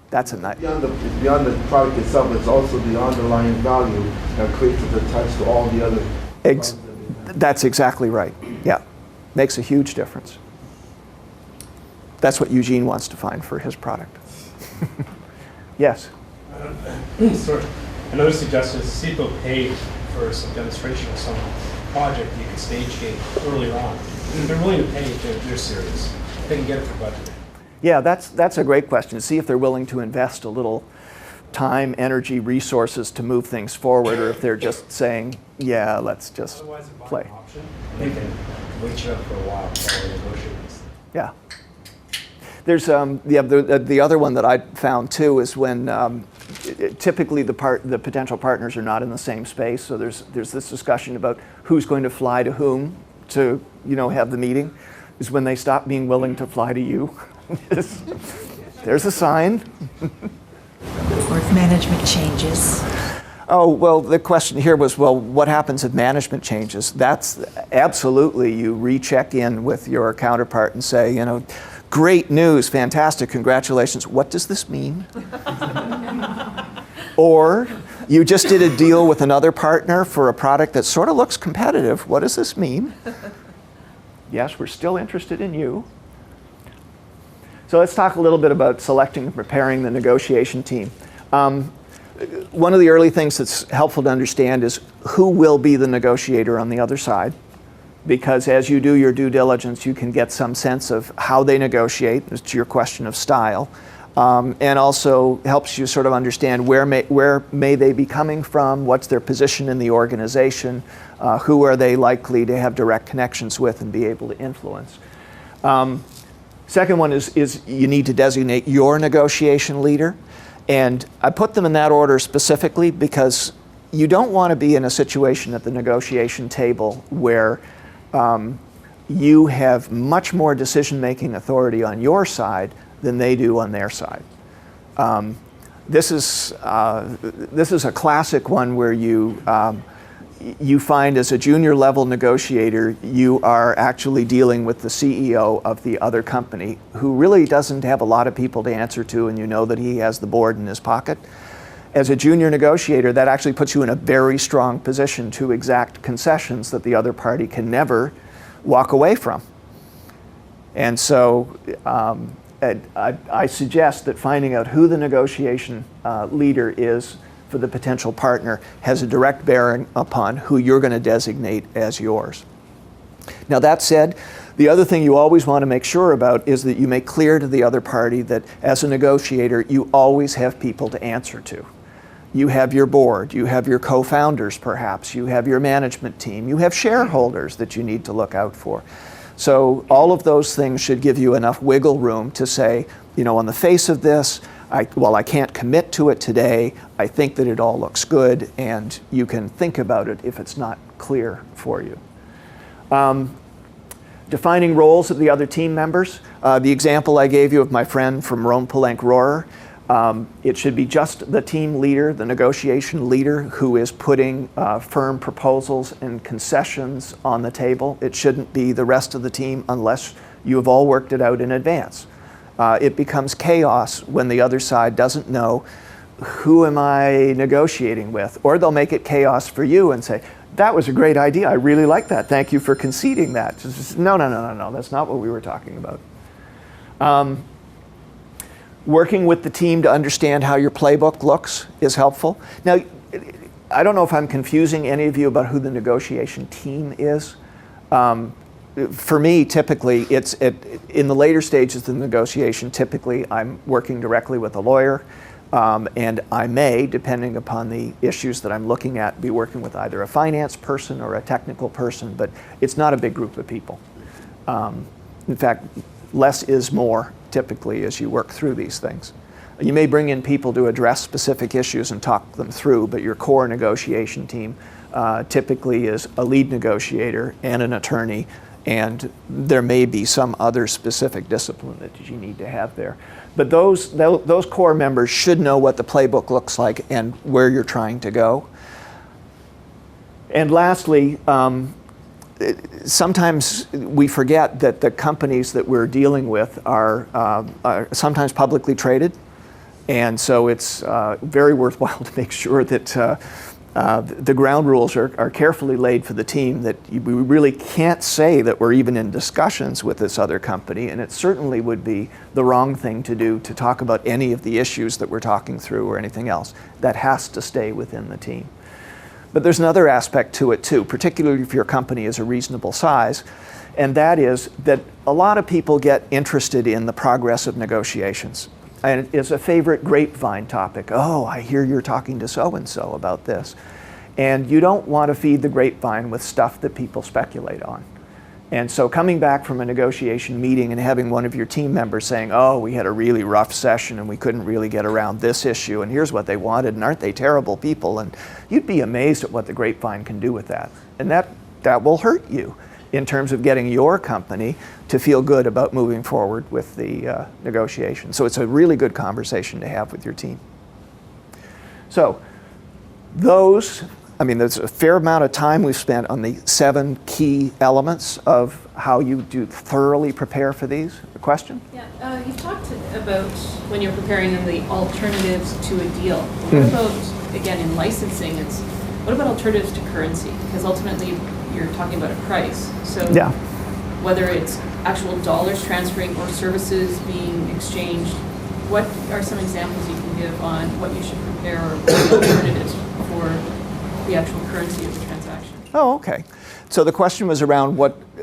That's a nice. Beyond the product itself, it's also the underlying value that creates it attached to all the other. That's exactly right. Yeah, makes a huge difference. That's what Eugene wants to find for his product. Yes. Sorry. I noticed you suggested CIBC paid for some demonstration of some project you can stage gate earlier on. If they're willing to pay, they're serious. They can get it for budgeting. Yeah, that's a great question. See if they're willing to invest a little time, energy, resources to move things forward, or if they're just saying, yeah, let's just play. Option, they can wait you up for a while while they negotiate this. Yeah. There's the other one that I found too is when typically the potential partners are not in the same space. So there's this discussion about who's going to fly to whom to have the meeting. Is when they stop being willing to fly to you. There's a sign. Or if management changes. Oh, well, the question here was, well, what happens if management changes? That's absolutely, you recheck in with your counterpart and say, great news, fantastic, congratulations. What does this mean? Or you just did a deal with another partner for a product that sort of looks competitive. What does this mean? Yes, we're still interested in you. So let's talk a little bit about selecting and preparing the negotiation team. One of the early things that's helpful to understand is who will be the negotiator on the other side. Because as you do your due diligence, you can get some sense of how they negotiate, to your question of style, and also helps you sort of understand where may they be coming from, what's their position in the organization, who are they likely to have direct connections with and be able to influence. Second one is you need to designate your negotiation leader. And I put them in that order specifically because you don't want to be in a situation at the negotiation table where you have much more decision-making authority on your side than they do on their side. This is a classic one where you find as a junior level negotiator, you are actually dealing with the CEO of the other company who really doesn't have a lot of people to answer to, and you know that he has the board in his pocket. As a junior negotiator, that actually puts you in a very strong position to exact concessions that the other party can never walk away from. And so I suggest that finding out who the negotiation leader is for the potential partner has a direct bearing upon who you're going to designate as yours. Now that said, the other thing you always want to make sure about is that you make clear to the other party that as a negotiator, you always have people to answer to. You have your board, you have your co-founders perhaps, you have your management team, you have shareholders that you need to look out for. So all of those things should give you enough wiggle room to say, on the face of this, while I can't commit to it today, I think that it all looks good, and you can think about it if it's not clear for you. Defining roles of the other team members. The example I gave you of my friend from Rhone-Poulenc-Rohrer, it should be just the team leader, the negotiation leader, who is putting firm proposals and concessions on the table. It shouldn't be the rest of the team unless you have all worked it out in advance. It becomes chaos when the other side doesn't know who am I negotiating with, or they'll make it chaos for you and say, that was a great idea, I really like that, thank you for conceding that. No, that's not what we were talking about. Working with the team to understand how your playbook looks is helpful. Now, I don't know if I'm confusing any of you about who the negotiation team is. For me, typically, in the later stages of the negotiation, typically I'm working directly with a lawyer, and I may, depending upon the issues that I'm looking at, be working with either a finance person or a technical person, but it's not a big group of people. In fact, less is more, typically, as you work through these things. You may bring in people to address specific issues and talk them through, but your core negotiation team typically is a lead negotiator and an attorney, and there may be some other specific discipline that you need to have there. But those core members should know what the playbook looks like and where you're trying to go. And lastly, sometimes we forget that the companies that we're dealing with are sometimes publicly traded, and so it's very worthwhile to make sure that the ground rules are carefully laid for the team, that we really can't say that we're even in discussions with this other company, and it certainly would be the wrong thing to do to talk about any of the issues that we're talking through or anything else. That has to stay within the team. But there's another aspect to it too, particularly if your company is a reasonable size, and that is that a lot of people get interested in the progress of negotiations. And it's a favorite grapevine topic. Oh, I hear you're talking to so-and-so about this. And you don't want to feed the grapevine with stuff that people speculate on. And so coming back from a negotiation meeting and having one of your team members saying, oh, we had a really rough session and we couldn't really get around this issue and here's what they wanted and aren't they terrible people? And you'd be amazed at what the grapevine can do with that. And that will hurt you in terms of getting your company to feel good about moving forward with the negotiation. So it's a really good conversation to have with your team. So there's a fair amount of time we've spent on the 7 key elements of how you do thoroughly prepare for these. A question? Yeah, you talked about when you're preparing the alternatives to a deal. What about, again, in licensing, what about alternatives to currency? Because ultimately you're talking about a price. So whether it's actual dollars transferring or services being exchanged, what are some examples you can give on what you should prepare or the alternatives for the actual currency of the transaction? Oh, okay. So the question was around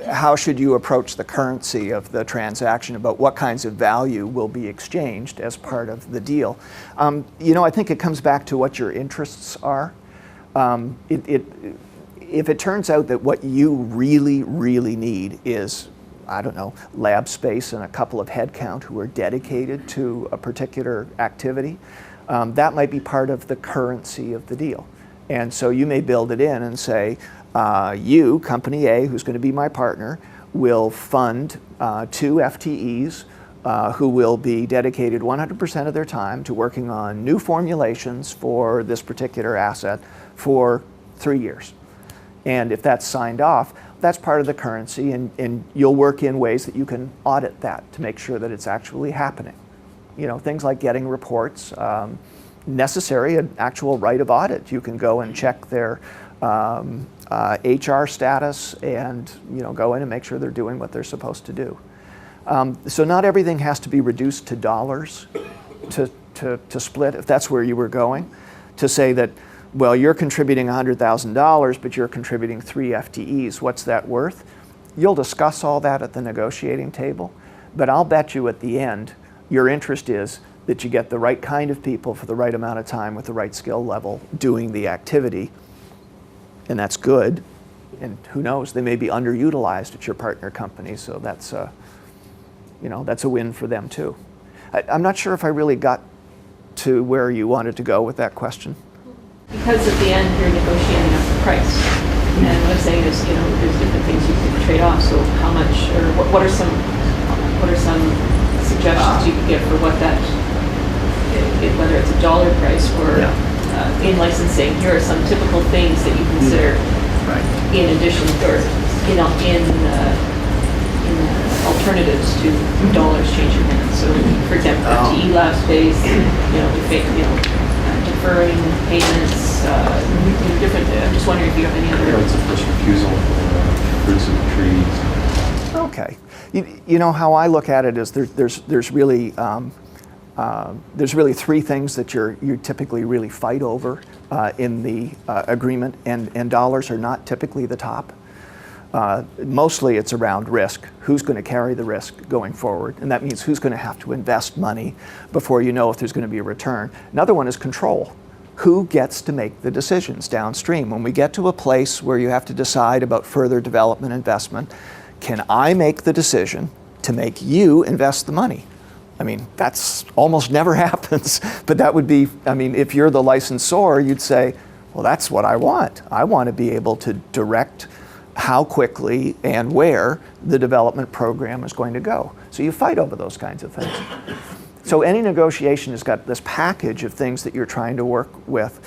how should you approach the currency of the transaction, about what kinds of value will be exchanged as part of the deal. I think it comes back to what your interests are. If it turns out that what you really, really need is, I don't know, lab space and a couple of headcount who are dedicated to a particular activity, that might be part of the currency of the deal. And so you may build it in and say, you, Company A, who's going to be my partner, will fund 2 FTEs who will be dedicated 100% of their time to working on new formulations for this particular asset for 3 years. And if that's signed off, that's part of the currency, and you'll work in ways that you can audit that to make sure that it's actually happening. Things like getting reports, necessary, an actual right of audit. You can go and check their HR status and go in and make sure they're doing what they're supposed to do. So not everything has to be reduced to dollars to split, if that's where you were going, to say that, well, you're contributing $100,000, but you're contributing 3 FTEs. What's that worth? You'll discuss all that at the negotiating table, but I'll bet you at the end, your interest is that you get the right kind of people for the right amount of time with the right skill level doing the activity, and that's good. And who knows, they may be underutilized at your partner company, so that's a win for them too. I'm not sure if I really got to where you wanted to go with that question. Because at the end you're negotiating up the price, and what I'm saying is, there's different things you can trade off. So how much, or what are some suggestions you could give for what that, whether it's a dollar price or in licensing, here are some typical things that you consider in addition, or in alternatives to dollars changing hands. So, for example, FTE lab space, deferring payments, different. I'm just wondering if you have any other. Rights of first refusal for fruits of the trees. Okay, how I look at it is there's really 3 things that you typically really fight over in the agreement, and dollars are not typically the top. Mostly it's around risk. Who's going to carry the risk going forward? And that means who's going to have to invest money before you know if there's going to be a return. Another one is control. Who gets to make the decisions downstream? When we get to a place where you have to decide about further development investment, can I make the decision to make you invest the money? That's almost never happens, but that would be, if you're the licensor, you'd say, well, that's what I want. I want to be able to direct how quickly and where the development program is going to go. So you fight over those kinds of things. So any negotiation has got this package of things that you're trying to work with.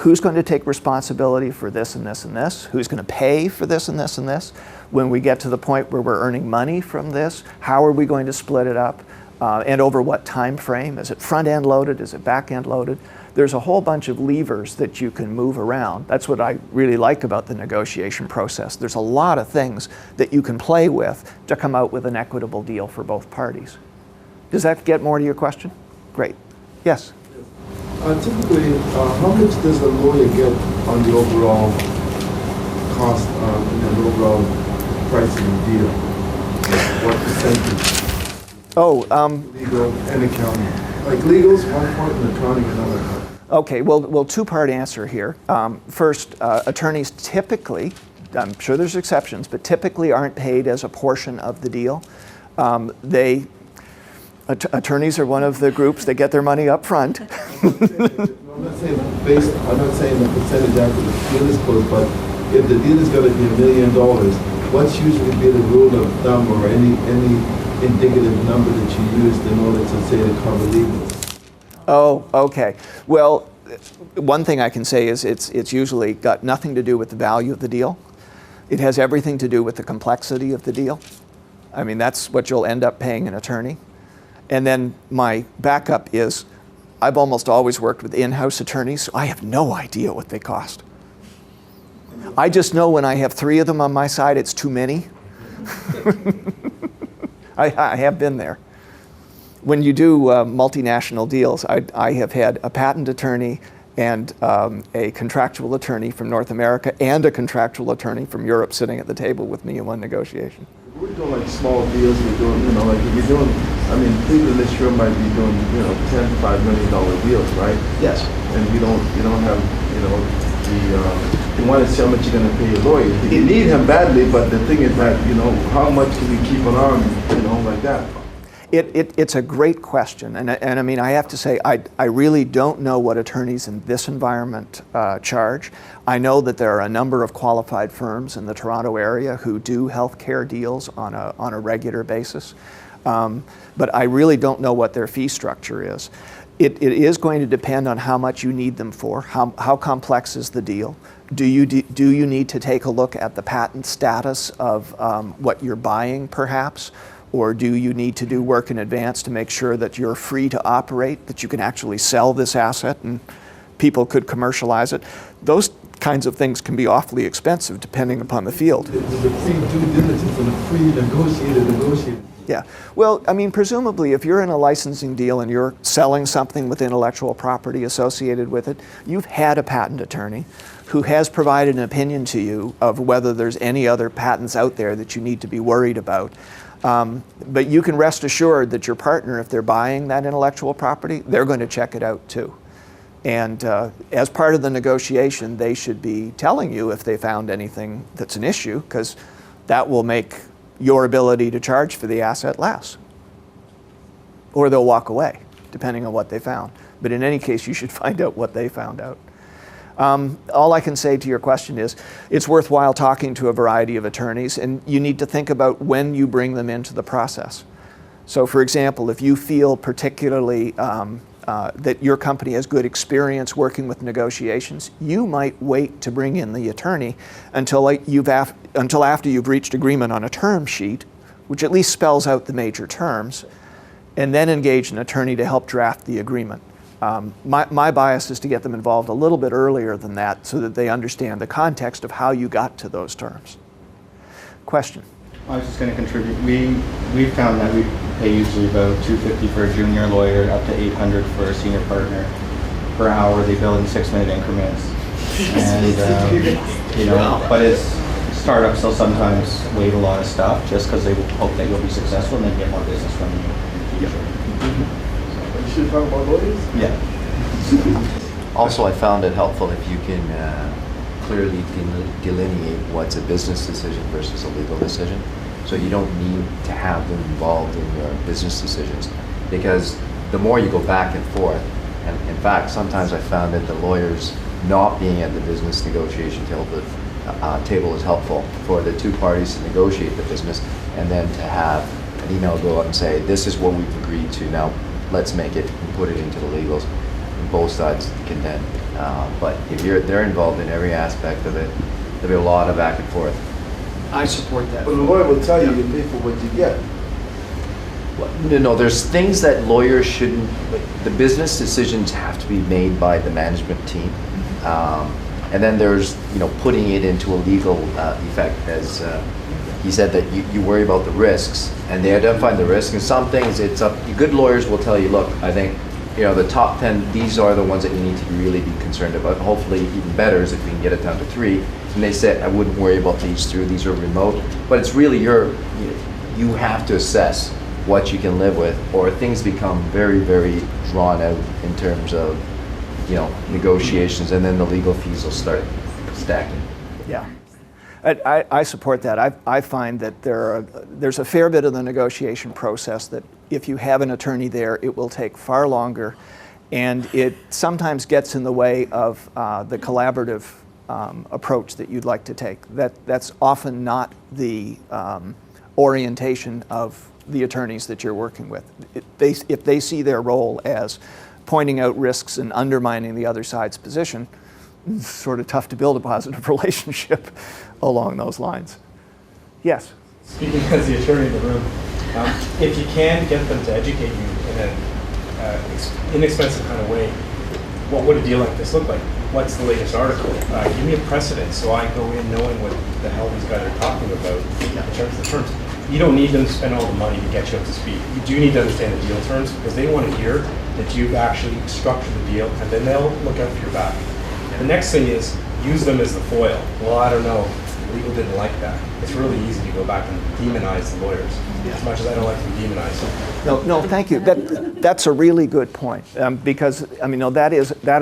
Who's going to take responsibility for this and this and this? Who's going to pay for this and this and this? When we get to the point where we're earning money from this, how are we going to split it up? And over what time frame? Is it front-end loaded? Is it back-end loaded? There's a whole bunch of levers that you can move around. That's what I really like about the negotiation process. There's a lot of things that you can play with to come out with an equitable deal for both parties. Does that get more to your question? Great. Yes? Typically, how much does a lawyer get on the overall cost, the overall price of the deal? What percentage? Legal and accounting. Like legal's one part and accounting another part. Okay, well, two-part answer here. First, attorneys typically, I'm sure there's exceptions, but typically aren't paid as a portion of the deal. Attorneys are one of the groups that get their money up front. I'm not saying the percentage after the deal is closed, but if the deal is going to be $1 million, what's usually be the rule of thumb or any indicative number that you used in order to say to cover legals? Oh, okay. Well, one thing I can say is it's usually got nothing to do with the value of the deal. It has everything to do with the complexity of the deal. I mean, that's what you'll end up paying an attorney. And then my backup is I've almost always worked with in-house attorneys, so I have no idea what they cost. I just know when I have 3 of them on my side, it's too many. I have been there. When you do multinational deals, I have had a patent attorney and a contractual attorney from North America and a contractual attorney from Europe sitting at the table with me in one negotiation. We're doing like small deals, we're doing, like if you're doing, people in this room might be doing, $10 to $5 million deals, right? Yes. And you don't have, you want to see how much you're going to pay your lawyer. You need him badly, but the thing is that, how much can you keep an arm, like that? It's a great question, and I mean, I have to say, I really don't know what attorneys in this environment charge. I know that there are a number of qualified firms in the Toronto area who do healthcare deals on a regular basis, but I really don't know what their fee structure is. It is going to depend on how much you need them for, how complex is the deal. Do you need to take a look at the patent status of what you're buying, perhaps? Or do you need to do work in advance to make sure that you're free to operate, that you can actually sell this asset and people could commercialize it? Those kinds of things can be awfully expensive depending upon the field. The free due diligence and the free negotiated. Yeah, well, I mean, presumably if you're in a licensing deal and you're selling something with intellectual property associated with it, you've had a patent attorney who has provided an opinion to you of whether there's any other patents out there that you need to be worried about. But you can rest assured that your partner, if they're buying that intellectual property, they're going to check it out too. And as part of the negotiation, they should be telling you if they found anything that's an issue, because that will make your ability to charge for the asset less. Or they'll walk away, depending on what they found. But in any case, you should find out what they found out. All I can say to your question is it's worthwhile talking to a variety of attorneys, and you need to think about when you bring them into the process. So for example, if you feel particularly that your company has good experience working with negotiations, you might wait to bring in the attorney until after you've reached agreement on a term sheet, which at least spells out the major terms, and then engage an attorney to help draft the agreement. My bias is to get them involved a little bit earlier than that so that they understand the context of how you got to those terms. Question? I was just going to contribute. We found that we pay usually about $250 for a junior lawyer, up to $800 for a senior partner per hour. They bill in 6-minute increments, and but it's startups. They'll sometimes waive a lot of stuff just because they hope that you'll be successful and then get more business from you in the future. You should talk about lawyers? Yeah. Also, I found it helpful if you can clearly delineate what's a business decision versus a legal decision. So you don't need to have them involved in your business decisions, because the more you go back and forth, and in fact, sometimes I found that the lawyers not being at the business negotiation table is helpful for the two parties to negotiate the business, and then to have an email go out and say, this is what we've agreed to, now let's make it and put it into the legals. And both sides can then, but if they're involved in every aspect of it, there'll be a lot of back and forth. I support that. But the lawyer will tell you you pay for what you get. No, there's things that lawyers shouldn't, the business decisions have to be made by the management team. And then there's, putting it into a legal effect, as he said that you worry about the risks, and they identify the risk, and some things it's up, good lawyers will tell you, look, I think the top 10, these are the ones that you need to really be concerned about. Hopefully, even better is if we can get it down to 3. And they said, I wouldn't worry about these 3, these are remote. But it's really you have to assess what you can live with, or things become very, very drawn out in terms of, negotiations, and then the legal fees will start stacking. Yeah. I support that. I find that there's a fair bit of the negotiation process that if you have an attorney there, it will take far longer, and it sometimes gets in the way of the collaborative approach that you'd like to take. That's often not the orientation of the attorneys that you're working with. If they see their role as pointing out risks and undermining the other side's position, it's sort of tough to build a positive relationship along those lines. Yes? Speaking as the attorney in the room, if you can get them to educate you in an inexpensive kind of way, what would a deal like this look like? What's the latest article? Give me a precedent so I go in knowing what the hell these guys are talking about in terms of the terms. You don't need them to spend all the money to get you up to speed. You do need to understand the deal terms because they want to hear that you've actually structured the deal, and then they'll look out for your back. The next thing is use them as the foil. Well, I don't know. Legal didn't like that. It's really easy to go back and demonize the lawyers. As much as I don't like to demonize them. No, thank you. That's a really good point because that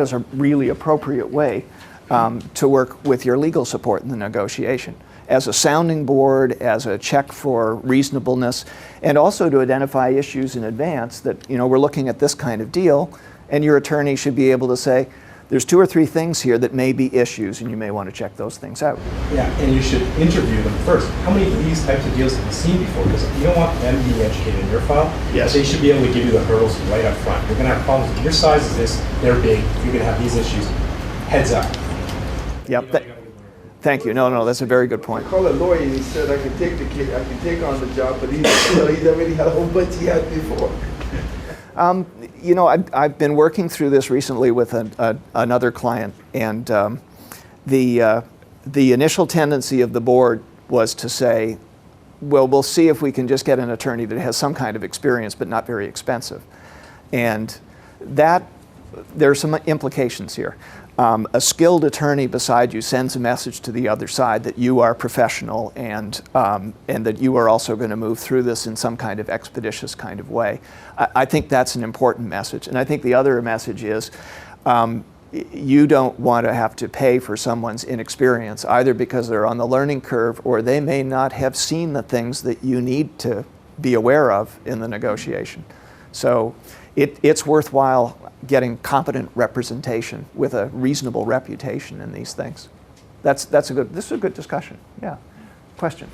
is a really appropriate way to work with your legal support in the negotiation, as a sounding board, as a check for reasonableness, and also to identify issues in advance that we're looking at this kind of deal, and your attorney should be able to say, there's 2 or 3 things here that may be issues, and you may want to check those things out. Yeah, and you should interview them first. How many of these types of deals have you seen before? Because you don't want them being educated in your file. Yes. They should be able to give you the hurdles right up front. You're going to have problems. Your size is this, they're big, you're going to have these issues. Heads up. Yep. Thank you. No, that's a very good point. I called a lawyer and he said I can take on the job, but he's already had a whole bunch he had before. I've been working through this recently with another client, and the initial tendency of the board was to say, well, we'll see if we can just get an attorney that has some kind of experience but not very expensive. And there are some implications here. A skilled attorney beside you sends a message to the other side that you are professional and that you are also going to move through this in some kind of expeditious kind of way. I think that's an important message. And I think the other message is you don't want to have to pay for someone's inexperience, either because they're on the learning curve or they may not have seen the things that you need to be aware of in the negotiation. So it's worthwhile getting competent representation with a reasonable reputation in these things. This is a good discussion. Yeah. Question?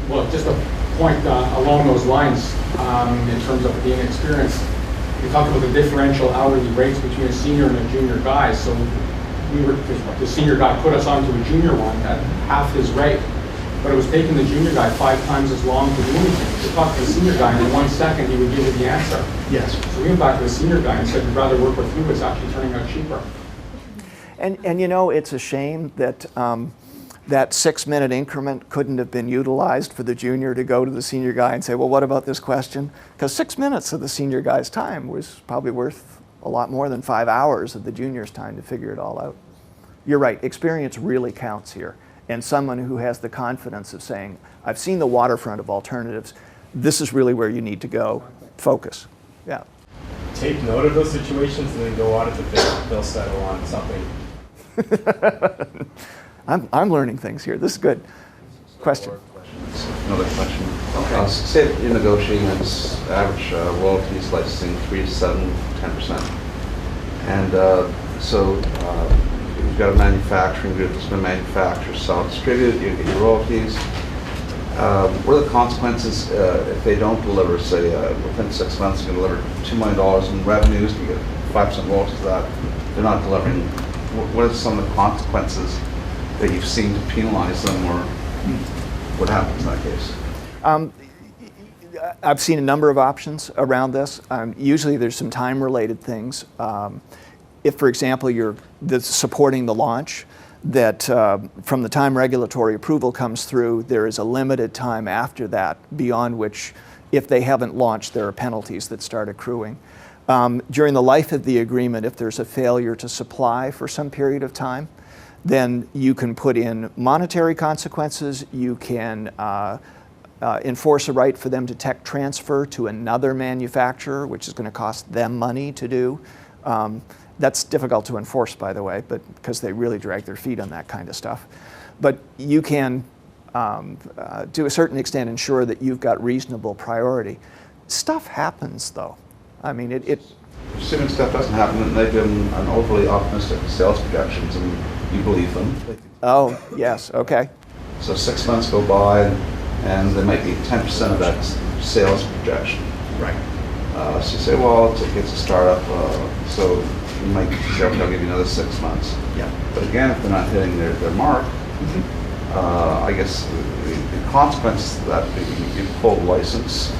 Well, just a point along those lines in terms of being experienced. You talked about the differential hourly rates between a senior and a junior guy. So the senior guy put us onto a junior one at half his rate, but it was taking the junior guy 5 times as long to do anything. To talk to the senior guy, and in 1 second he would give you the answer. Yes. So we went back to the senior guy and said, we'd rather work with you. It's actually turning out cheaper. And it's a shame that that 6-minute increment couldn't have been utilized for the junior to go to the senior guy and say, well, what about this question? Because 6 minutes of the senior guy's time was probably worth a lot more than 5 hours of the junior's time to figure it all out. You're right, experience really counts here. And someone who has the confidence of saying, I've seen the waterfront of alternatives, this is really where you need to go, focus. Yeah. Take note of those situations and then go audit the bill. They'll settle on something. I'm learning things here. This is good. Question. Another question. Okay. Say you're negotiating this average royalties licensing 3 to 7, 10%. And so you've got a manufacturing group that's going to manufacture, sell, distribute, you get your royalties. What are the consequences if they don't deliver, say, within 6 months, they're going to deliver $2 million in revenues, you get 5% royalties of that, they're not delivering. What are some of the consequences that you've seen to penalize them, or what happens in that case? I've seen a number of options around this. Usually there's some time-related things. If, for example, you're supporting the launch, that from the time regulatory approval comes through, there is a limited time after that, beyond which, if they haven't launched, there are penalties that start accruing. During the life of the agreement, if there's a failure to supply for some period of time, then you can put in monetary consequences. You can enforce a right for them to tech transfer to another manufacturer, which is going to cost them money to do. That's difficult to enforce, by the way, but because they really drag their feet on that kind of stuff. But you can, to a certain extent, ensure that you've got reasonable priority. Stuff happens, though. I mean, Assuming stuff doesn't happen, and they give them an overly optimistic sales projections, and you believe them. Oh, yes, okay. So 6 months go by, and they might be 10% of that sales projection. Right. So you say, well, it's a startup, so you might say, okay, I'll give you another 6 months. Yeah. But again, if they're not hitting their mark, I guess the consequence of that you pull the license.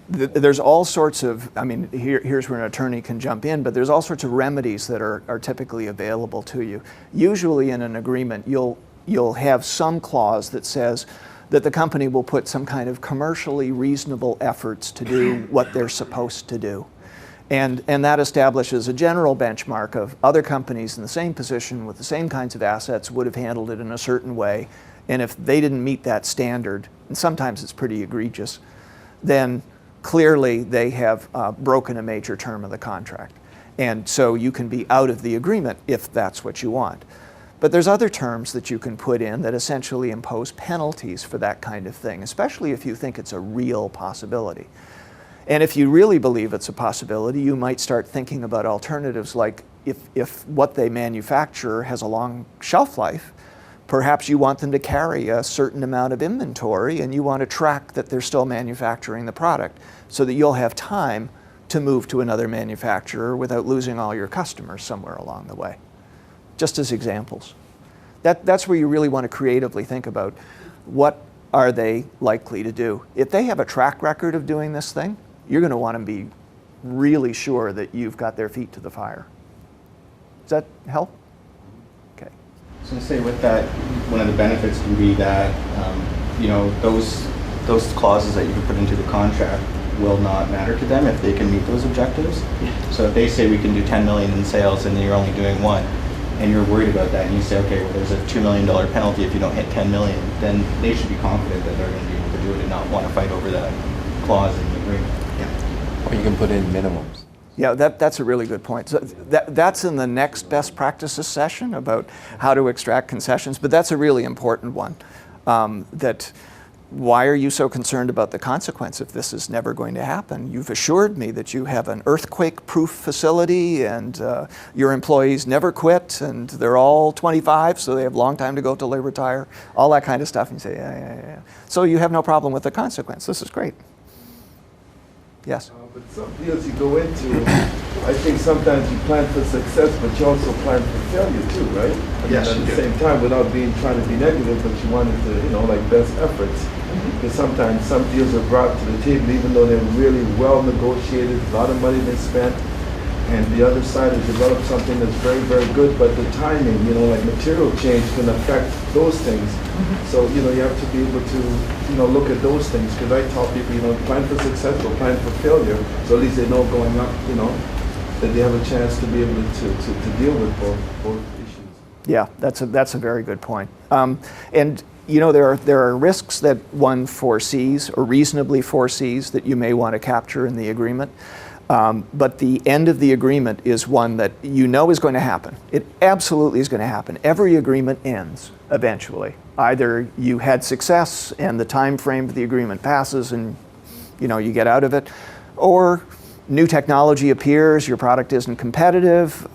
There's all sorts of, I mean, here's where an attorney can jump in, but there's all sorts of remedies that are typically available to you. Usually in an agreement, you'll have some clause that says that the company will put some kind of commercially reasonable efforts to do what they're supposed to do. And that establishes a general benchmark of other companies in the same position with the same kinds of assets would have handled it in a certain way. And if they didn't meet that standard, and sometimes it's pretty egregious, then clearly they have broken a major term of the contract. And so you can be out of the agreement if that's what you want. But there's other terms that you can put in that essentially impose penalties for that kind of thing, especially if you think it's a real possibility. And if you really believe it's a possibility, you might start thinking about alternatives like if what they manufacture has a long shelf life, perhaps you want them to carry a certain amount of inventory and you want to track that they're still manufacturing the product so that you'll have time to move to another manufacturer without losing all your customers somewhere along the way. Just as examples. That's where you really want to creatively think about what are they likely to do. If they have a track record of doing this thing, you're going to want to be really sure that you've got their feet to the fire. Does that help? Okay. So to say with that, one of the benefits can be that those clauses that you can put into the contract will not matter to them if they can meet those objectives. So if they say we can do 10 million in sales and you're only doing 1, and you're worried about that, and you say, okay, well, there's a $2 million penalty if you don't hit 10 million, then they should be confident that they're going to be able to do it and not want to fight over that clause in the agreement. Yeah. Or you can put in minimums. Yeah, that's a really good point. So that's in the next best practices session about how to extract concessions, but that's a really important one. Why are you so concerned about the consequence if this is never going to happen? You've assured me that you have an earthquake-proof facility and your employees never quit and they're all 25, so they have a long time to go till they retire, all that kind of stuff. And you say, yeah. So you have no problem with the consequence. This is great. Yes? But some deals you go into, I think sometimes you plan for success, but you also plan for failure too, right? Yes, at the same time, without trying to be negative, but you wanted to, like best efforts. Because sometimes some deals are brought to the table, even though they're really well negotiated, a lot of money been spent, and the other side has developed something that's very, very good, but the timing, like material change can affect those things. So, you have to be able to, look at those things, because I tell people, plan for success or plan for failure, so at least they know going up, that they have a chance to be able to deal with both issues. Yeah, that's a very good point. And there are risks that one foresees or reasonably foresees that you may want to capture in the agreement. But the end of the agreement is one that is going to happen. It absolutely is going to happen. Every agreement ends eventually. Either you had success and the time frame of the agreement passes and you get out of it, or new technology appears, your product isn't competitive,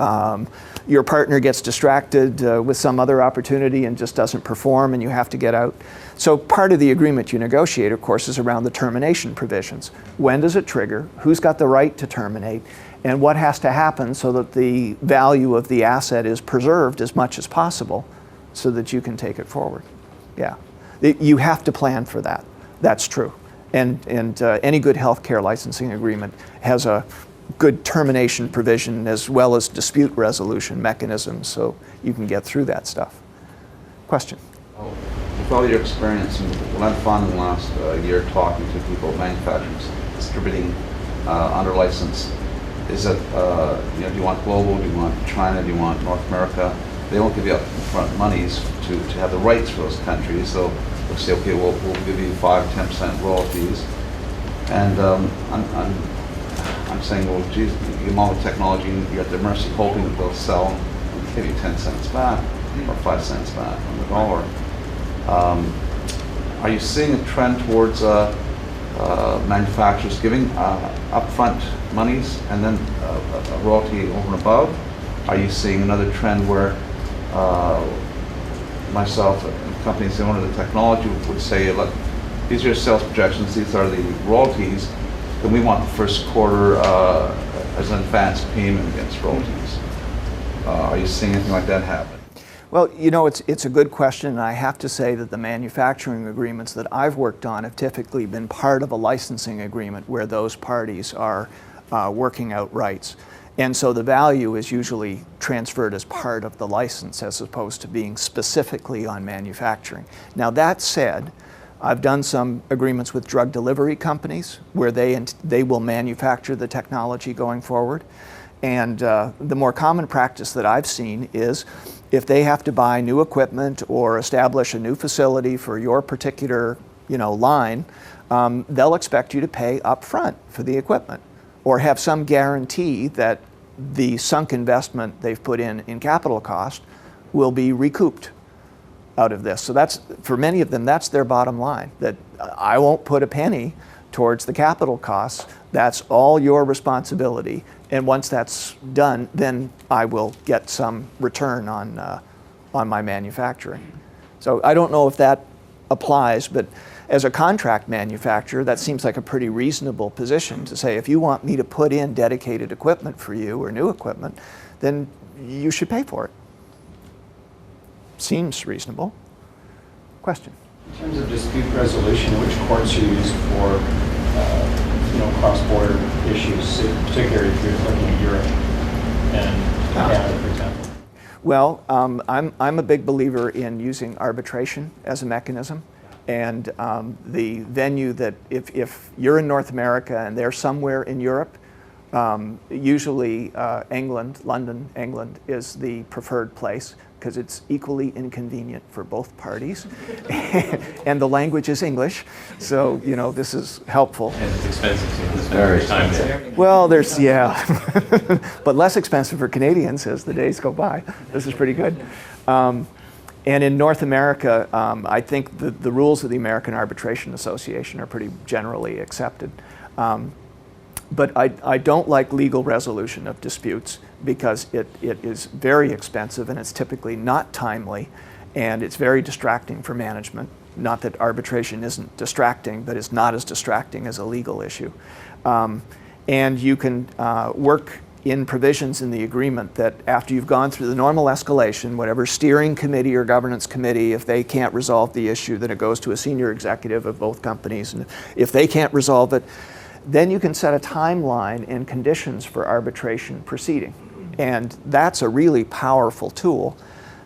your partner gets distracted with some other opportunity and just doesn't perform and you have to get out. So part of the agreement you negotiate, of course, is around the termination provisions. When does it trigger? Who's got the right to terminate? And what has to happen so that the value of the asset is preserved as much as possible so that you can take it forward? Yeah. You have to plan for that. That's true. And any good healthcare licensing agreement has a good termination provision as well as dispute resolution mechanisms so you can get through that stuff. Question? With all your experience, and what I've found in the last year talking to people, manufacturers, distributing under license? Is it, do you want global, do you want China, do you want North America? They won't give you upfront monies to have the rights for those countries, so they'll say, okay, we'll give you 5-10% royalties. And I'm saying, well, geez, you give them all the technology, and you're at their mercy, hoping that they'll sell and give you 10 cents back or 5 cents back on the dollar. Are you seeing a trend towards manufacturers giving upfront monies and then a royalty over and above? Are you seeing another trend where myself and companies that own the technology would say, look, these are your sales projections, these are the royalties, then we want the first quarter as an advance payment against royalties? Are you seeing anything like that happen? Well, you know, it's a good question, and I have to say that the manufacturing agreements that I've worked on have typically been part of a licensing agreement where those parties are working out rights. And so the value is usually transferred as part of the license as opposed to being specifically on manufacturing. Now that said, I've done some agreements with drug delivery companies where they will manufacture the technology going forward. And the more common practice that I've seen is if they have to buy new equipment or establish a new facility for your particular, line, they'll expect you to pay up front for the equipment or have some guarantee that the sunk investment they've put in capital cost will be recouped out of this. So that's, for many of them, that's their bottom line, that I won't put a penny towards the capital costs. That's all your responsibility. And once that's done, then I will get some return on my manufacturing. So I don't know if that applies, but as a contract manufacturer, that seems like a pretty reasonable position to say, if you want me to put in dedicated equipment for you or new equipment, then you should pay for it. Seems reasonable. Question? In terms of dispute resolution, which courts are used for cross-border issues, particularly if you're looking at Europe and Canada, for example? Well, I'm a big believer in using arbitration as a mechanism. And the venue that, if you're in North America and they're somewhere in Europe, usually London, England is the preferred place because it's equally inconvenient for both parties. And the language is English, so this is helpful. And it's expensive, so you have to spend very time there. Well, but less expensive for Canadians as the days go by. This is pretty good. And in North America, I think the rules of the American Arbitration Association are pretty generally accepted. But I don't like legal resolution of disputes because it is very expensive and it's typically not timely and it's very distracting for management. Not that arbitration isn't distracting, but it's not as distracting as a legal issue. And you can work in provisions in the agreement that after you've gone through the normal escalation, whatever steering committee or governance committee, if they can't resolve the issue, then it goes to a senior executive of both companies. And if they can't resolve it, then you can set a timeline and conditions for arbitration proceeding. And that's a really powerful tool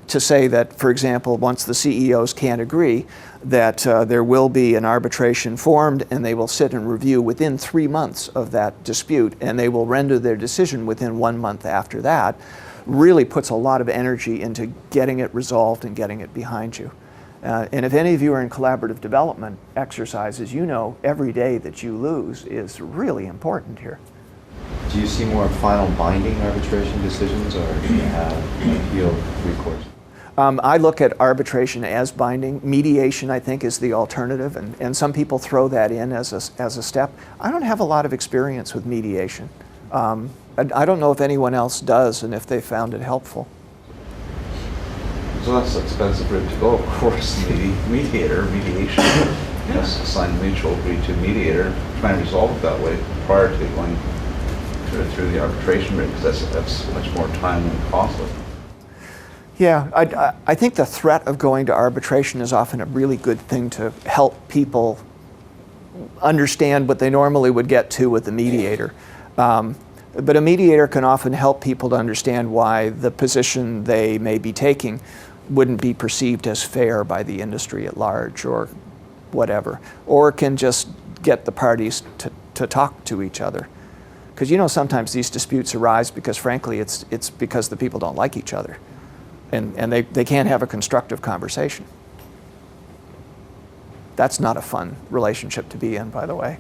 to say that, for example, once the CEOs can't agree, that there will be an arbitration formed and they will sit and review within 3 months of that dispute and they will render their decision within 1 month after that, really puts a lot of energy into getting it resolved and getting it behind you. And if any of you are in collaborative development exercises, every day that you lose is really important here. Do you see more final binding arbitration decisions, or do you have appeal recourse? I look at arbitration as binding. Mediation, I think, is the alternative, and some people throw that in as a step. I don't have a lot of experience with mediation. I don't know if anyone else does and if they found it helpful. So that's expensive route to go, of course. The mediation, assign mutual agree to mediator, try and resolve it that way prior to going through the arbitration route, because that's much more time and costly. Yeah, I think the threat of going to arbitration is often a really good thing to help people understand what they normally would get to with the mediator. But a mediator can often help people to understand why the position they may be taking wouldn't be perceived as fair by the industry at large or whatever. Or can just get the parties to talk to each other. Because you know sometimes these disputes arise because frankly it's because the people don't like each other. And they can't have a constructive conversation. That's not a fun relationship to be in, by the way.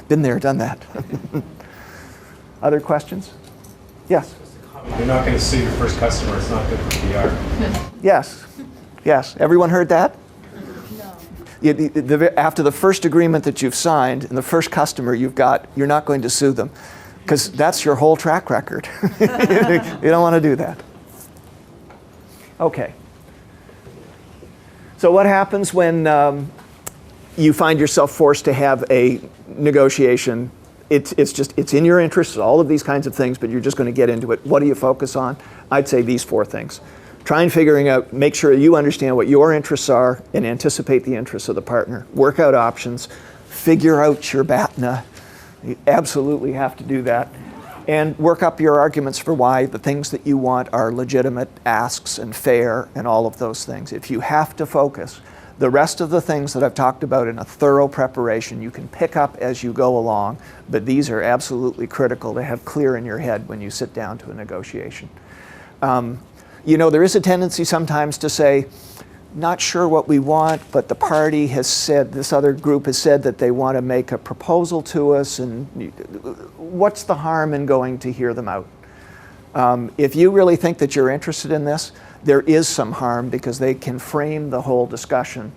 Been there, done that. Other questions? Yes? You're not going to sue your first customer. It's not good for PR. Yes. Yes. Everyone heard that? No. After the first agreement that you've signed and the first customer you've got, you're not going to sue them because that's your whole track record. You don't want to do that. Okay. So what happens when you find yourself forced to have a negotiation? It's in your interest, all of these kinds of things, but you're just going to get into it. What do you focus on? I'd say these 4 things. Try and figuring out, make sure you understand what your interests are and anticipate the interests of the partner. Work out options, figure out your BATNA. You absolutely have to do that. And work up your arguments for why the things that you want are legitimate asks and fair and all of those things. If you have to focus, the rest of the things that I've talked about in a thorough preparation, you can pick up as you go along, but these are absolutely critical to have clear in your head when you sit down to a negotiation. You know, there is a tendency sometimes to say, not sure what we want, but the party has said, this other group has said that they want to make a proposal to us, and what's the harm in going to hear them out? If you really think that you're interested in this, there is some harm because they can frame the whole discussion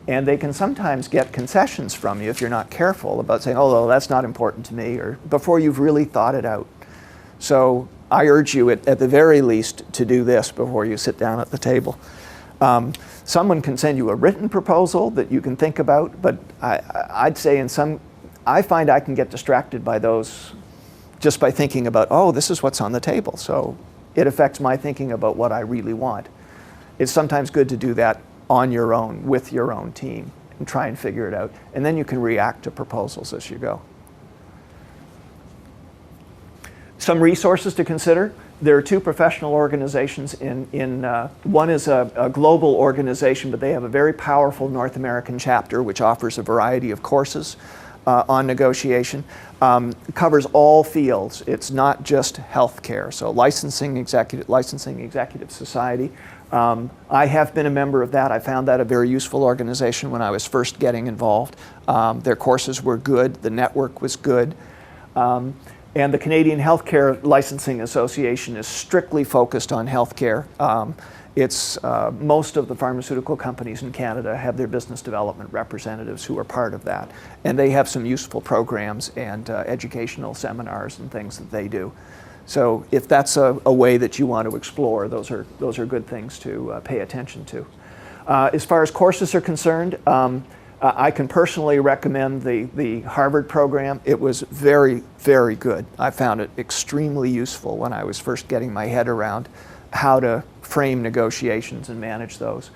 and they can sometimes get concessions from you if you're not careful about saying, oh, well, that's not important to me, or before you've really thought it out. So I urge you at the very least to do this before you sit down at the table. Someone can send you a written proposal that you can think about, but I'd say I find I can get distracted by those just by thinking about, oh, this is what's on the table. So it affects my thinking about what I really want. It's sometimes good to do that on your own, with your own team, and try and figure it out. And then you can react to proposals as you go. Some resources to consider. There are 2 professional organizations. One is a global organization, but they have a very powerful North American chapter which offers a variety of courses on negotiation. Covers all fields. It's not just healthcare. So Licensing Executive Society. I have been a member of that. I found that a very useful organization when I was first getting involved. Their courses were good. The network was good. And the Canadian Healthcare Licensing Association is strictly focused on healthcare. Most of the pharmaceutical companies in Canada have their business development representatives who are part of that. And they have some useful programs and educational seminars and things that they do. So if that's a way that you want to explore, those are good things to pay attention to. As far as courses are concerned, I can personally recommend the Harvard program. It was very, very good. I found it extremely useful when I was first getting my head around how to frame negotiations and manage those.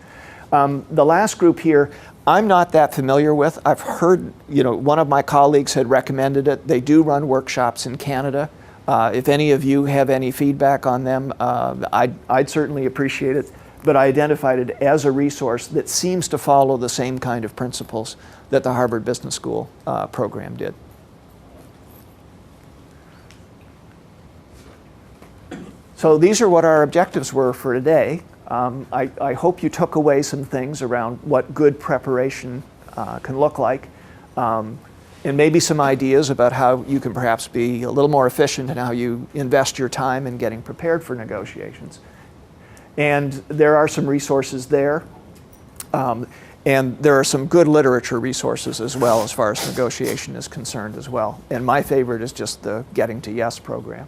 The last group here, I'm not that familiar with. I've heard, one of my colleagues had recommended it. They do run workshops in Canada. If any of you have any feedback on them, I'd certainly appreciate it. But I identified it as a resource that seems to follow the same kind of principles that the Harvard Business School program did. So these are what our objectives were for today. I hope you took away some things around what good preparation can look like, and maybe some ideas about how you can perhaps be a little more efficient in how you invest your time in getting prepared for negotiations. And there are some resources there. And there are some good literature resources as well as far as negotiation is concerned as well. And my favorite is just the Getting to Yes program.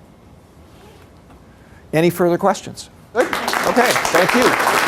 Any further questions? Good. Okay, thank you.